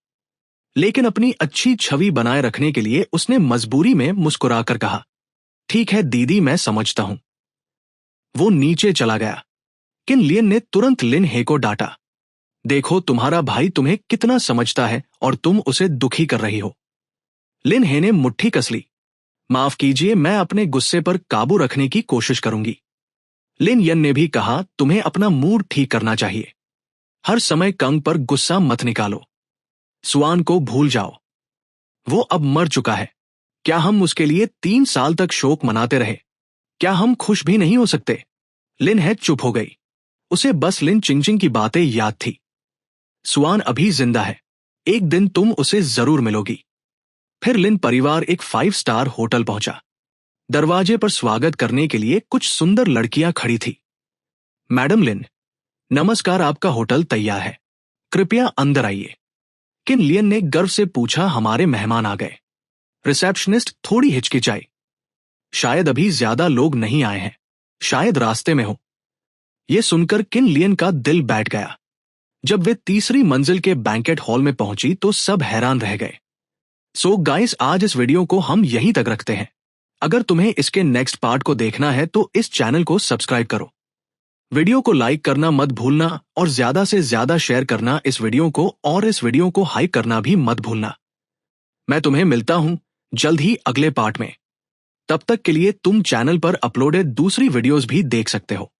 लेकिन अपनी अच्छी छवि बनाए रखने के लिए उसने मजबूरी में मुस्कुराकर कहा, ठीक है दीदी, मैं समझता हूं। वो नीचे चला गया। किन लियन ने तुरंत लिन हे को डांटा, देखो तुम्हारा भाई तुम्हें कितना समझता है और तुम उसे दुखी कर रही हो। लिन हे ने मुट्ठी कस ली। माफ कीजिए, मैं अपने गुस्से पर काबू रखने की कोशिश करूंगी। लिन यन ने भी कहा, तुम्हें अपना मूड ठीक करना चाहिए। हर समय कंग पर गुस्सा मत निकालो। सुआन को भूल जाओ, वो अब मर चुका है। क्या हम उसके लिए 3 साल तक शोक मनाते रहे? क्या हम खुश भी नहीं हो सकते? लिन है चुप हो गई। उसे बस लिन चिंगचिंग की बातें याद थी। सुआन अभी जिंदा है, एक दिन तुम उसे जरूर मिलोगी। फिर लिन परिवार एक 5 स्टार होटल पहुंचा। दरवाजे पर स्वागत करने के लिए कुछ सुंदर लड़कियां खड़ी थी। मैडम लिन, नमस्कार, आपका होटल तैयार है, कृपया अंदर आइए। किन लियन ने गर्व से पूछा, हमारे मेहमान आ गए। रिसेप्शनिस्ट थोड़ी हिचकिचाई, शायद अभी ज्यादा लोग नहीं आए हैं, शायद रास्ते में हो। यह सुनकर किन लियन का दिल बैठ गया। जब वे तीसरी मंजिल के बैंकेट हॉल में पहुंची तो सब हैरान रह गए। सो गाइस, आज इस वीडियो को हम यहीं तक रखते हैं। अगर तुम्हें इसके नेक्स्ट पार्ट को देखना है तो इस चैनल को सब्सक्राइब करो, वीडियो को लाइक करना मत भूलना और ज्यादा से ज्यादा शेयर करना इस वीडियो को, और इस वीडियो को हाइप करना भी मत भूलना। मैं तुम्हें मिलता हूं जल्द ही अगले पार्ट में। तब तक के लिए तुम चैनल पर अपलोडेड दूसरी वीडियोस भी देख सकते हो।